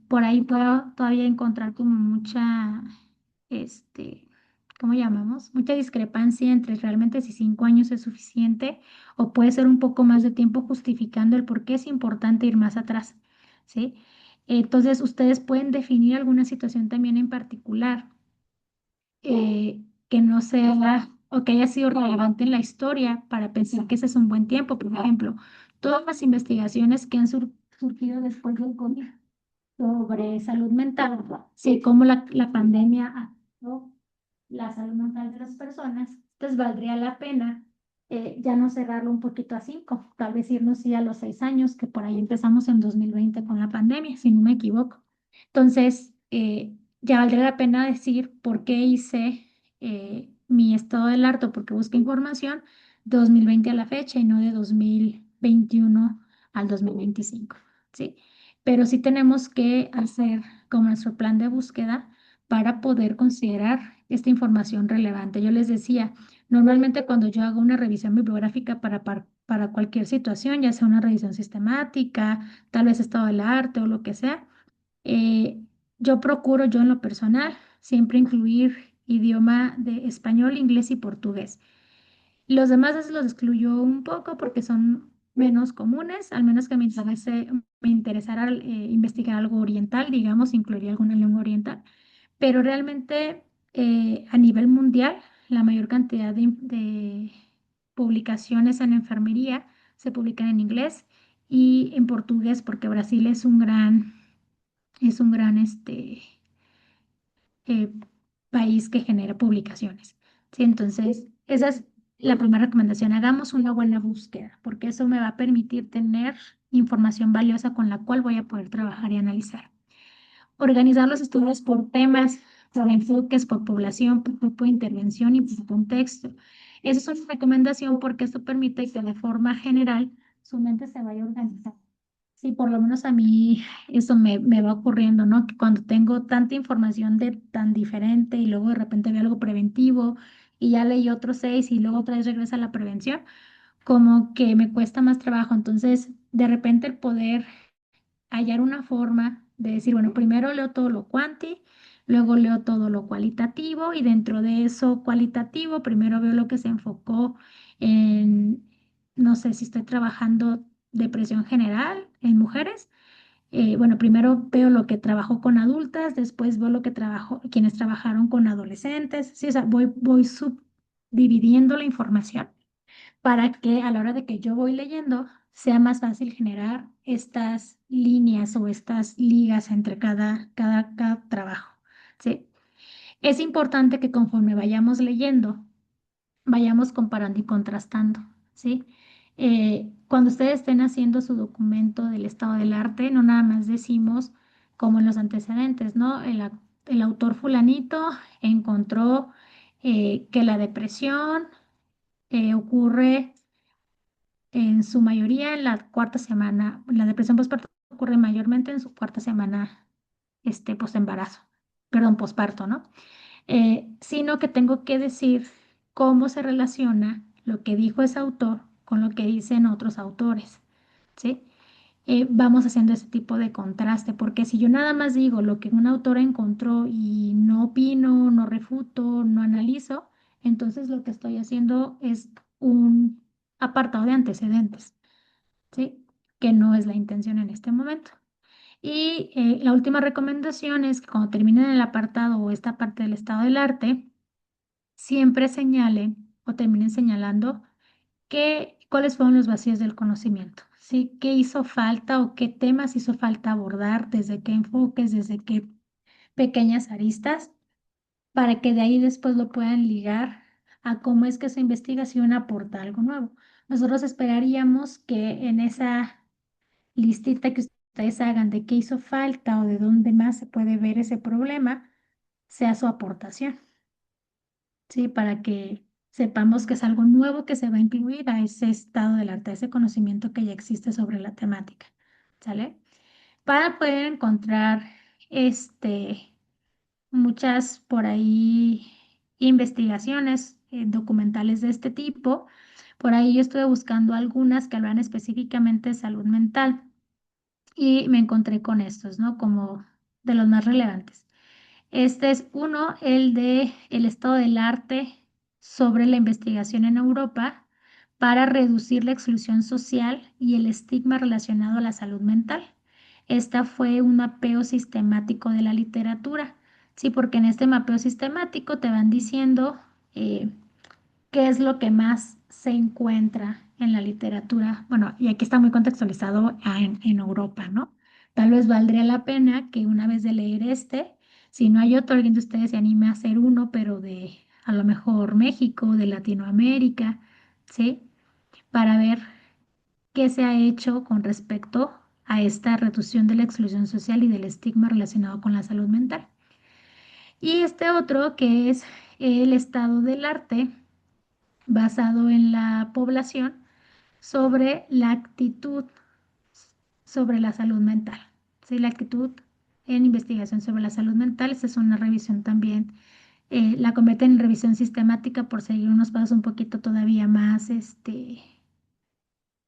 Por ahí puedo todavía encontrar como mucha, ¿cómo llamamos? Mucha discrepancia entre realmente si 5 años es suficiente o puede ser un poco más de tiempo justificando el por qué es importante ir más atrás, ¿sí? Entonces, ustedes pueden definir alguna situación también en particular que no sea o que haya sido relevante en la historia para pensar que ese es un buen tiempo. Por ejemplo, todas las investigaciones que han surgido después del COVID sobre salud mental, sí, cómo la pandemia afectó la salud mental de las personas, entonces valdría la pena ya no cerrarlo un poquito a 5, tal vez irnos sí a los 6 años, que por ahí empezamos en 2020 con la pandemia, si no me equivoco. Entonces, ya valdría la pena decir por qué hice mi estado del arte, porque busqué información de 2020 a la fecha y no de 2021 al 2025, ¿sí? Pero sí tenemos que hacer como nuestro plan de búsqueda para poder considerar esta información relevante. Yo les decía, normalmente cuando yo hago una revisión bibliográfica para cualquier situación, ya sea una revisión sistemática, tal vez estado del arte o lo que sea, eh, yo procuro, yo en lo personal, siempre incluir idioma de español, inglés y portugués. Los demás veces los excluyo un poco porque son menos comunes, al menos que me interesara investigar algo oriental, digamos, incluiría alguna lengua oriental. Pero realmente a nivel mundial, la mayor cantidad de publicaciones en enfermería se publican en inglés y en portugués, porque Brasil es un gran eh, país que genera publicaciones. ¿Sí? Entonces, esa es la primera recomendación. Hagamos una buena búsqueda, porque eso me va a permitir tener información valiosa con la cual voy a poder trabajar y analizar. Organizar los estudios por temas, por enfoques, por población, por grupo de intervención y por contexto. Esa es una recomendación porque esto permite que de forma general su mente se vaya organizando. Sí, por lo menos a mí eso me va ocurriendo, ¿no? Que cuando tengo tanta información de tan diferente y luego de repente veo algo preventivo y ya leí otros 6 y luego otra vez regresa a la prevención, como que me cuesta más trabajo. Entonces, de repente el poder hallar una forma de decir, bueno, primero leo todo lo cuanti, luego leo todo lo cualitativo y dentro de eso cualitativo, primero veo lo que se enfocó en, no sé si estoy trabajando depresión general en mujeres. Bueno, primero veo lo que trabajó con adultas, después veo lo que trabajó, quienes trabajaron con adolescentes. Sí, o sea, voy subdividiendo la información para que a la hora de que yo voy leyendo sea más fácil generar estas líneas o estas ligas entre cada trabajo, ¿sí? Es importante que conforme vayamos leyendo, vayamos comparando y contrastando, ¿sí? Cuando ustedes estén haciendo su documento del estado del arte, no nada más decimos como en los antecedentes, ¿no? El autor fulanito encontró que la depresión ocurre en su mayoría en la cuarta semana. La depresión postparto ocurre mayormente en su cuarta semana, postembarazo, perdón, posparto, ¿no? Sino que tengo que decir cómo se relaciona lo que dijo ese autor con lo que dicen otros autores, ¿sí? Vamos haciendo ese tipo de contraste, porque si yo nada más digo lo que un autor encontró y no opino, no refuto, no analizo, entonces lo que estoy haciendo es un apartado de antecedentes, ¿sí? Que no es la intención en este momento. Y la última recomendación es que cuando terminen el apartado o esta parte del estado del arte, siempre señalen o terminen señalando cuáles fueron los vacíos del conocimiento, ¿sí? ¿Qué hizo falta o qué temas hizo falta abordar, desde qué enfoques, desde qué pequeñas aristas, para que de ahí después lo puedan ligar a cómo es que esa investigación aporta algo nuevo? Nosotros esperaríamos que en esa listita que ustedes hagan de qué hizo falta o de dónde más se puede ver ese problema, sea su aportación, ¿sí? Para que sepamos que es algo nuevo que se va a incluir a ese estado del arte, a ese conocimiento que ya existe sobre la temática, ¿sale? Para poder encontrar muchas por ahí investigaciones documentales de este tipo. Por ahí yo estuve buscando algunas que hablan específicamente de salud mental y me encontré con estos, ¿no? Como de los más relevantes. Este es uno, el de el estado del arte sobre la investigación en Europa para reducir la exclusión social y el estigma relacionado a la salud mental. Esta fue un mapeo sistemático de la literatura, sí, porque en este mapeo sistemático te van diciendo qué es lo que más se encuentra en la literatura. Bueno, y aquí está muy contextualizado en Europa, ¿no? Tal vez valdría la pena que una vez de leer si no hay otro, alguien de ustedes se anime a hacer uno, pero de a lo mejor México, de Latinoamérica, ¿sí? Para ver qué se ha hecho con respecto a esta reducción de la exclusión social y del estigma relacionado con la salud mental. Y este otro que es el estado del arte basado en la población sobre la actitud sobre la salud mental. ¿Sí? La actitud en investigación sobre la salud mental. Esta es una revisión también, la convierte en revisión sistemática por seguir unos pasos un poquito todavía más,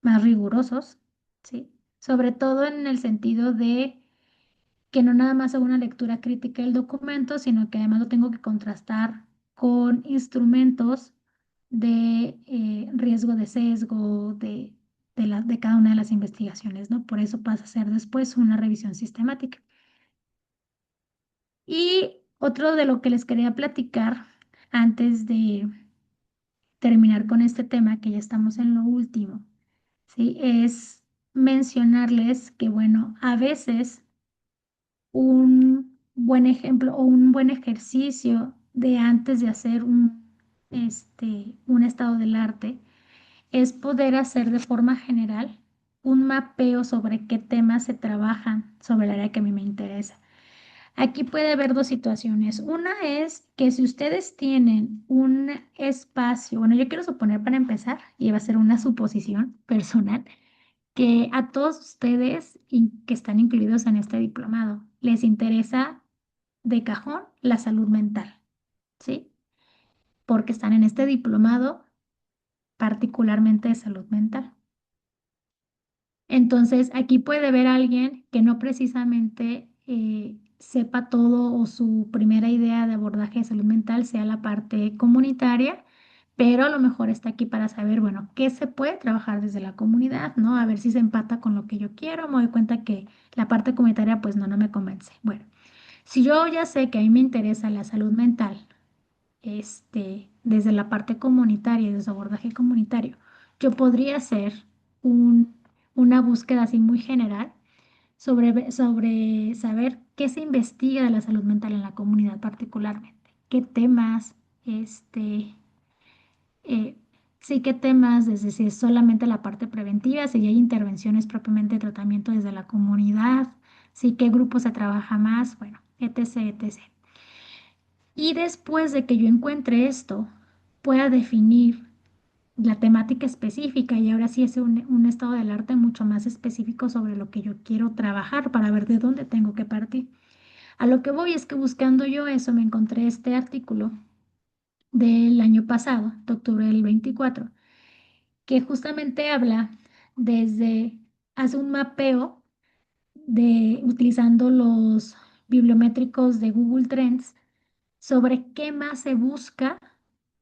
más rigurosos, ¿sí? Sobre todo en el sentido de que no nada más hago una lectura crítica del documento, sino que además lo tengo que contrastar con instrumentos de riesgo de sesgo de cada una de las investigaciones, ¿no? Por eso pasa a ser después una revisión sistemática. Y otro de lo que les quería platicar antes de terminar con este tema, que ya estamos en lo último, ¿sí? Es mencionarles que, bueno, a veces un buen ejemplo o un buen ejercicio de antes de hacer un estado del arte es poder hacer de forma general un mapeo sobre qué temas se trabajan sobre el área que a mí me interesa. Aquí puede haber dos situaciones. Una es que si ustedes tienen un espacio, bueno, yo quiero suponer para empezar, y va a ser una suposición personal, que a todos ustedes que están incluidos en este diplomado les interesa de cajón la salud mental, ¿sí? Porque están en este diplomado particularmente de salud mental. Entonces, aquí puede haber alguien que no precisamente sepa todo o su primera idea de abordaje de salud mental sea la parte comunitaria, pero a lo mejor está aquí para saber, bueno, qué se puede trabajar desde la comunidad, ¿no? A ver si se empata con lo que yo quiero. Me doy cuenta que la parte comunitaria, pues no me convence. Bueno, si yo ya sé que a mí me interesa la salud mental, desde la parte comunitaria, desde su abordaje comunitario, yo podría hacer un- una búsqueda así muy general sobre saber qué se investiga de la salud mental en la comunidad particularmente, qué temas, eh, sí, qué temas, desde si es solamente la parte preventiva, si hay intervenciones propiamente de tratamiento desde la comunidad, sí, qué grupo se trabaja más, bueno, etc., etc. Y después de que yo encuentre esto, pueda definir la temática específica y ahora sí es un estado del arte mucho más específico sobre lo que yo quiero trabajar para ver de dónde tengo que partir. A lo que voy es que buscando yo eso me encontré este artículo del año pasado, de octubre del 24, que justamente habla desde, hace un mapeo de utilizando los bibliométricos de Google Trends sobre qué más se busca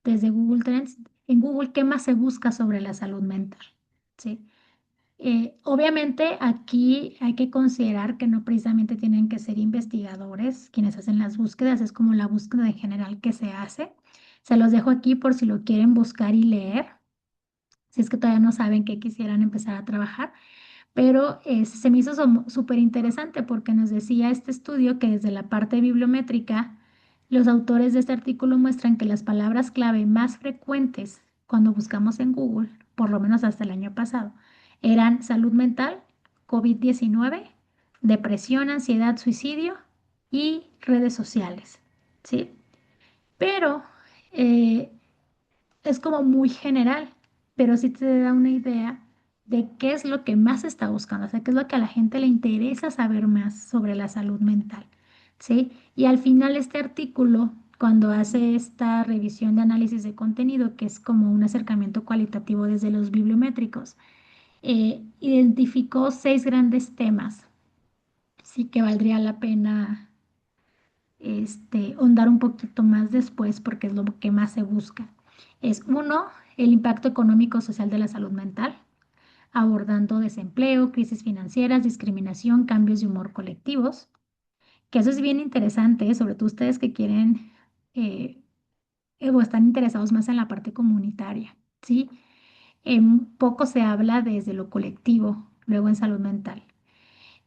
desde Google Trends, en Google, qué más se busca sobre la salud mental, ¿sí? Obviamente aquí hay que considerar que no precisamente tienen que ser investigadores quienes hacen las búsquedas, es como la búsqueda en general que se hace. Se los dejo aquí por si lo quieren buscar y leer, si es que todavía no saben qué quisieran empezar a trabajar. Pero se me hizo súper interesante porque nos decía este estudio que desde la parte bibliométrica, los autores de este artículo muestran que las palabras clave más frecuentes cuando buscamos en Google, por lo menos hasta el año pasado, eran salud mental, COVID-19, depresión, ansiedad, suicidio y redes sociales, ¿sí? Pero eh, es como muy general, pero sí te da una idea de qué es lo que más se está buscando, o sea, qué es lo que a la gente le interesa saber más sobre la salud mental, ¿sí? Y al final este artículo, cuando hace esta revisión de análisis de contenido, que es como un acercamiento cualitativo desde los bibliométricos, identificó 6 grandes temas, sí que valdría la pena ahondar un poquito más después porque es lo que más se busca. Es uno, el impacto económico social de la salud mental, abordando desempleo, crisis financieras, discriminación, cambios de humor colectivos, que eso es bien interesante, sobre todo ustedes que quieren eh, o están interesados más en la parte comunitaria, ¿sí? Poco se habla desde lo colectivo, luego en salud mental.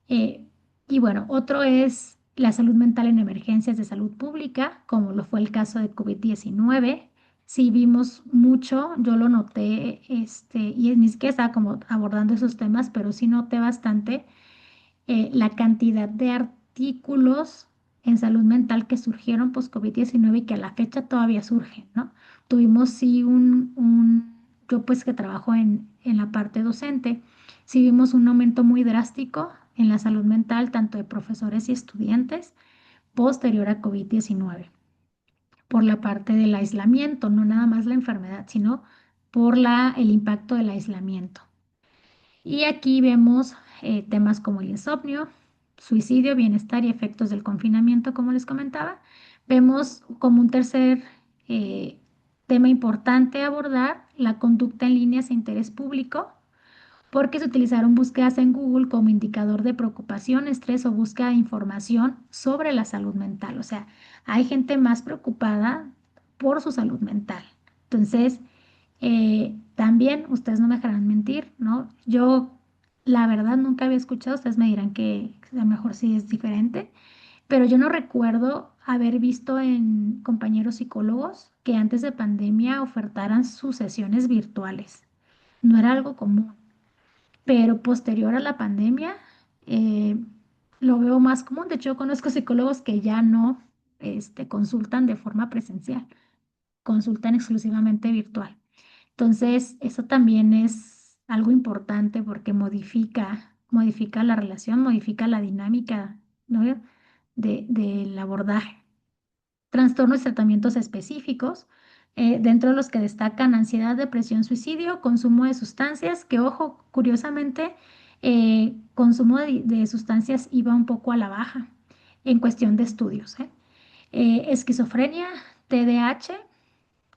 Eh, y bueno, otro es la salud mental en emergencias de salud pública, como lo fue el caso de COVID-19. Sí vimos mucho, yo lo noté, y ni siquiera estaba como abordando esos temas, pero sí noté bastante la cantidad de artículos en salud mental que surgieron post-COVID-19 y que a la fecha todavía surgen, ¿no? Tuvimos sí yo pues que trabajo en la parte docente, sí vimos un aumento muy drástico en la salud mental, tanto de profesores y estudiantes, posterior a COVID-19, por la parte del aislamiento, no nada más la enfermedad, sino por el impacto del aislamiento. Y aquí vemos temas como el insomnio, suicidio, bienestar y efectos del confinamiento, como les comentaba. Vemos como un tercer eh, tema importante a abordar la conducta en líneas de interés público, porque se utilizaron búsquedas en Google como indicador de preocupación, estrés o búsqueda de información sobre la salud mental. O sea, hay gente más preocupada por su salud mental. Entonces, también ustedes no me dejarán mentir, ¿no? Yo, la verdad, nunca había escuchado, ustedes me dirán que a lo mejor sí es diferente, pero yo no recuerdo haber visto en compañeros psicólogos que antes de pandemia ofertaran sus sesiones virtuales. No era algo común, pero posterior a la pandemia eh, lo veo más común. De hecho, yo conozco psicólogos que ya no consultan de forma presencial, consultan exclusivamente virtual. Entonces, eso también es algo importante porque modifica la relación, modifica la dinámica, ¿no? Del abordaje. Trastornos y tratamientos específicos, dentro de los que destacan ansiedad, depresión, suicidio, consumo de sustancias, que ojo, curiosamente, consumo de sustancias iba un poco a la baja en cuestión de estudios, ¿eh? Esquizofrenia, TDAH,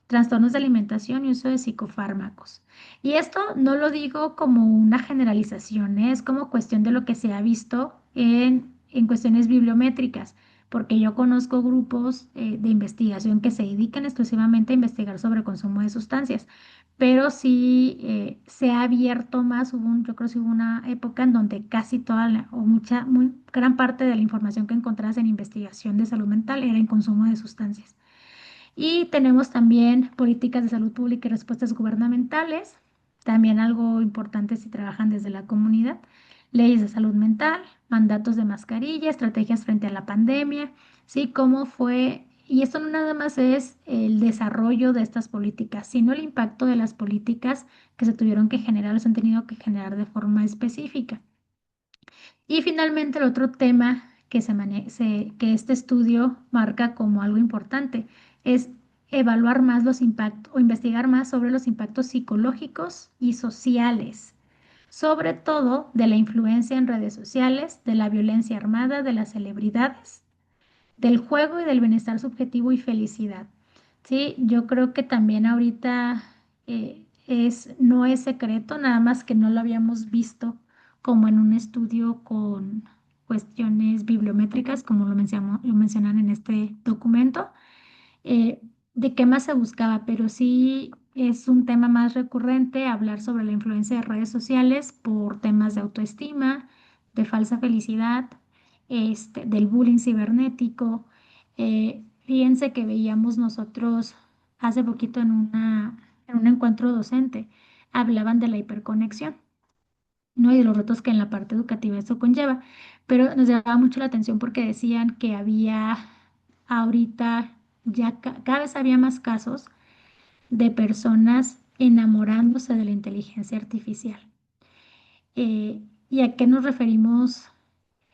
trastornos de alimentación y uso de psicofármacos. Y esto no lo digo como una generalización, ¿eh? Es como cuestión de lo que se ha visto en cuestiones bibliométricas, porque yo conozco grupos de investigación que se dedican exclusivamente a investigar sobre consumo de sustancias, pero sí se ha abierto más, yo creo que hubo una época en donde casi toda o gran parte de la información que encontrabas en investigación de salud mental era en consumo de sustancias. Y tenemos también políticas de salud pública y respuestas gubernamentales, también algo importante si trabajan desde la comunidad, leyes de salud mental, mandatos de mascarilla, estrategias frente a la pandemia, ¿sí? Cómo fue, y esto no nada más es el desarrollo de estas políticas, sino el impacto de las políticas que se tuvieron que generar, se han tenido que generar de forma específica. Y finalmente el otro tema que este estudio marca como algo importante es evaluar más los impactos o investigar más sobre los impactos psicológicos y sociales, sobre todo de la influencia en redes sociales, de la violencia armada, de las celebridades, del juego y del bienestar subjetivo y felicidad. Sí, yo creo que también ahorita no es secreto, nada más que no lo habíamos visto como en un estudio con cuestiones bibliométricas, como lo mencionan en este documento, eh, de qué más se buscaba, pero sí es un tema más recurrente hablar sobre la influencia de redes sociales por temas de autoestima, de falsa felicidad, del bullying cibernético. Fíjense que veíamos nosotros hace poquito en un encuentro docente, hablaban de la hiperconexión, ¿no? Y de los retos que en la parte educativa eso conlleva. Pero nos llamaba mucho la atención porque decían que había ahorita, cada vez había más casos de personas enamorándose de la inteligencia artificial. ¿Y a qué nos referimos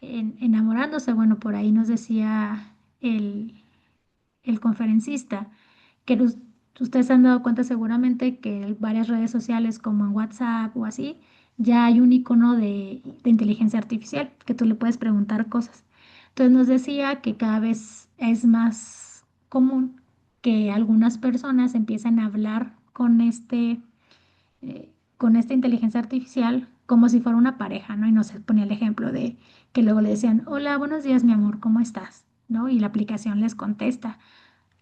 enamorándose? Bueno, por ahí nos decía el, el conferencista que ustedes se han dado cuenta seguramente que en varias redes sociales como en WhatsApp o así, ya hay un icono de inteligencia artificial que tú le puedes preguntar cosas. Entonces nos decía que cada vez es más común que algunas personas empiecen a hablar con esta inteligencia artificial como si fuera una pareja, ¿no? Y nos ponía el ejemplo de que luego le decían, hola, buenos días, mi amor, ¿cómo estás? ¿No? Y la aplicación les contesta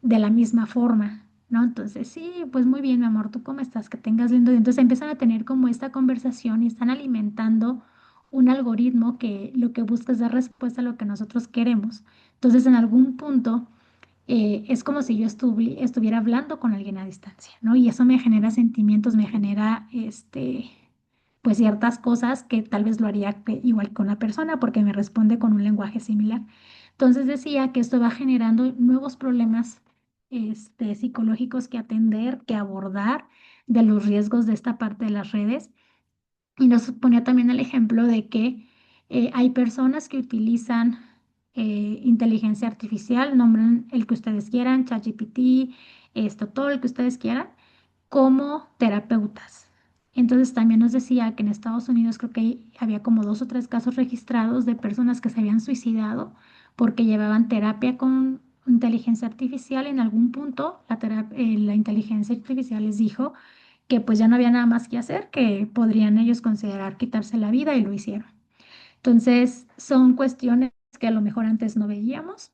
de la misma forma. ¿no? Entonces, sí, pues muy bien, mi amor, ¿tú cómo estás? Que tengas lindo día. Entonces empiezan a tener como esta conversación y están alimentando un algoritmo que lo que busca es dar respuesta a lo que nosotros queremos. Entonces, en algún punto, es como si yo estuviera hablando con alguien a distancia, ¿no? Y eso me genera sentimientos, me genera, pues ciertas cosas que tal vez lo haría igual con la persona porque me responde con un lenguaje similar. Entonces decía que esto va generando nuevos problemas, psicológicos que atender, que abordar de los riesgos de esta parte de las redes. Y nos ponía también el ejemplo de que hay personas que utilizan inteligencia artificial, nombren el que ustedes quieran, ChatGPT, todo el que ustedes quieran, como terapeutas. Entonces también nos decía que en Estados Unidos creo que había como 2 o 3 casos registrados de personas que se habían suicidado porque llevaban terapia con inteligencia artificial y en algún punto la inteligencia artificial les dijo que pues ya no había nada más que hacer, que podrían ellos considerar quitarse la vida y lo hicieron. Entonces son cuestiones que a lo mejor antes no veíamos,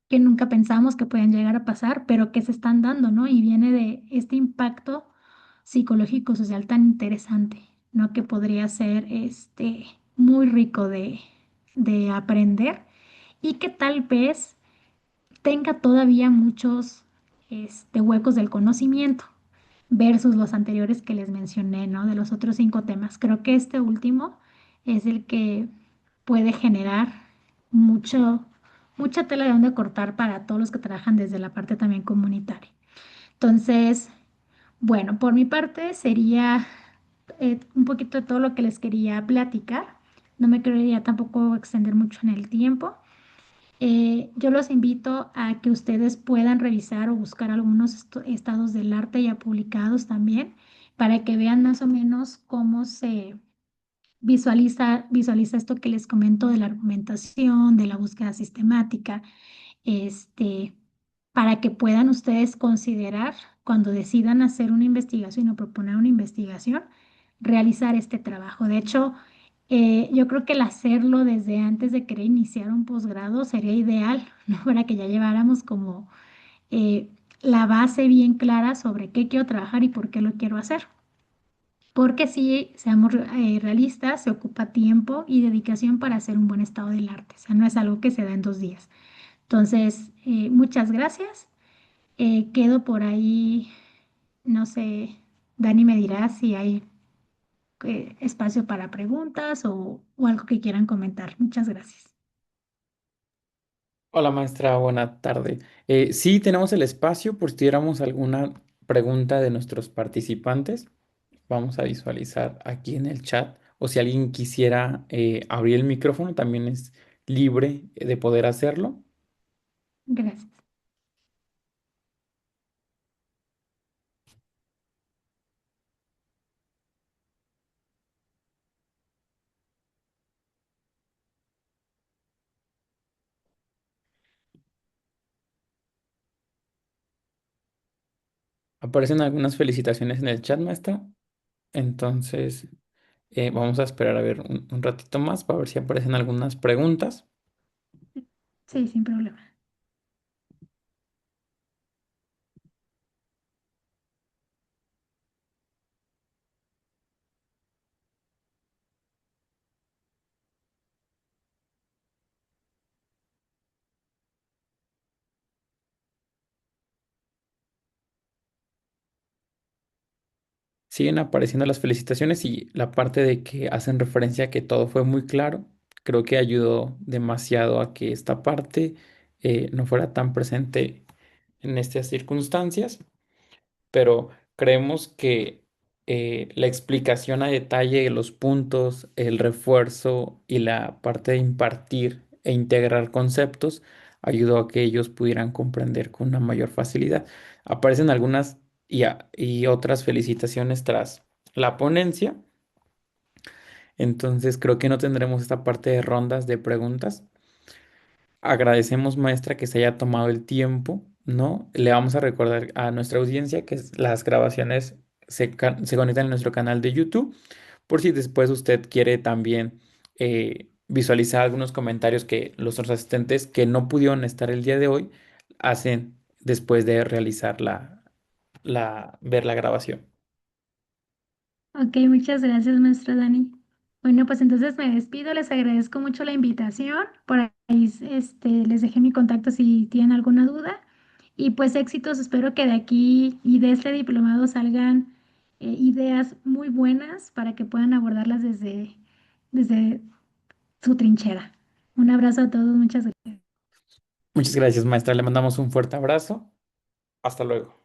que nunca pensamos que pueden llegar a pasar, pero que se están dando, ¿no? Y viene de este impacto psicológico social tan interesante, ¿no? Que podría ser muy rico de aprender y que tal vez tenga todavía muchos huecos del conocimiento versus los anteriores que les mencioné, ¿no? De los otros 5 temas. Creo que este último es el que puede generar mucho, mucha tela de donde cortar para todos los que trabajan desde la parte también comunitaria. Entonces, bueno, por mi parte sería un poquito de todo lo que les quería platicar. No me quería tampoco extender mucho en el tiempo. Yo los invito a que ustedes puedan revisar o buscar algunos estados del arte ya publicados también para que vean más o menos cómo se visualiza esto que les comento de la argumentación, de la búsqueda sistemática, este, para que puedan ustedes considerar cuando decidan hacer una investigación o proponer una investigación, realizar este trabajo. De hecho, yo creo que el hacerlo desde antes de querer iniciar un posgrado sería ideal, ¿no? Para que ya lleváramos como eh, la base bien clara sobre qué quiero trabajar y por qué lo quiero hacer. Porque si seamos realistas, se ocupa tiempo y dedicación para hacer un buen estado del arte. O sea, no es algo que se da en 2 días. Entonces, muchas gracias. Quedo por ahí, no sé, Dani me dirá si hay espacio para preguntas o algo que quieran comentar. Muchas gracias. Hola maestra, buena tarde. Sí, tenemos el espacio por si tuviéramos alguna pregunta de nuestros participantes. Vamos a visualizar aquí en el chat. O si alguien quisiera abrir el micrófono, también es libre de poder hacerlo. Gracias. Aparecen algunas felicitaciones en el chat, maestra. Entonces, vamos a esperar a ver un ratito más para ver si aparecen algunas preguntas. Sí, sin problema. Siguen apareciendo las felicitaciones y la parte de que hacen referencia a que todo fue muy claro, creo que ayudó demasiado a que esta parte no fuera tan presente en estas circunstancias, pero creemos que la explicación a detalle de los puntos, el refuerzo y la parte de impartir e integrar conceptos ayudó a que ellos pudieran comprender con una mayor facilidad. Aparecen algunas y otras felicitaciones tras la ponencia, entonces creo que no tendremos esta parte de rondas de preguntas. Agradecemos, maestra, que se haya tomado el tiempo, ¿no? Le vamos a recordar a nuestra audiencia que las grabaciones se conectan en nuestro canal de YouTube, por si después usted quiere también visualizar algunos comentarios que los otros asistentes que no pudieron estar el día de hoy hacen después de realizar ver la grabación. Ok, muchas gracias, maestra Dani. Bueno, pues entonces me despido, les agradezco mucho la invitación. Por ahí les dejé mi contacto si tienen alguna duda. Y pues éxitos, espero que de aquí y de este diplomado salgan ideas muy buenas para que puedan abordarlas desde su trinchera. Un abrazo a todos, muchas gracias. Muchas gracias, maestra. Le mandamos un fuerte abrazo. Hasta luego.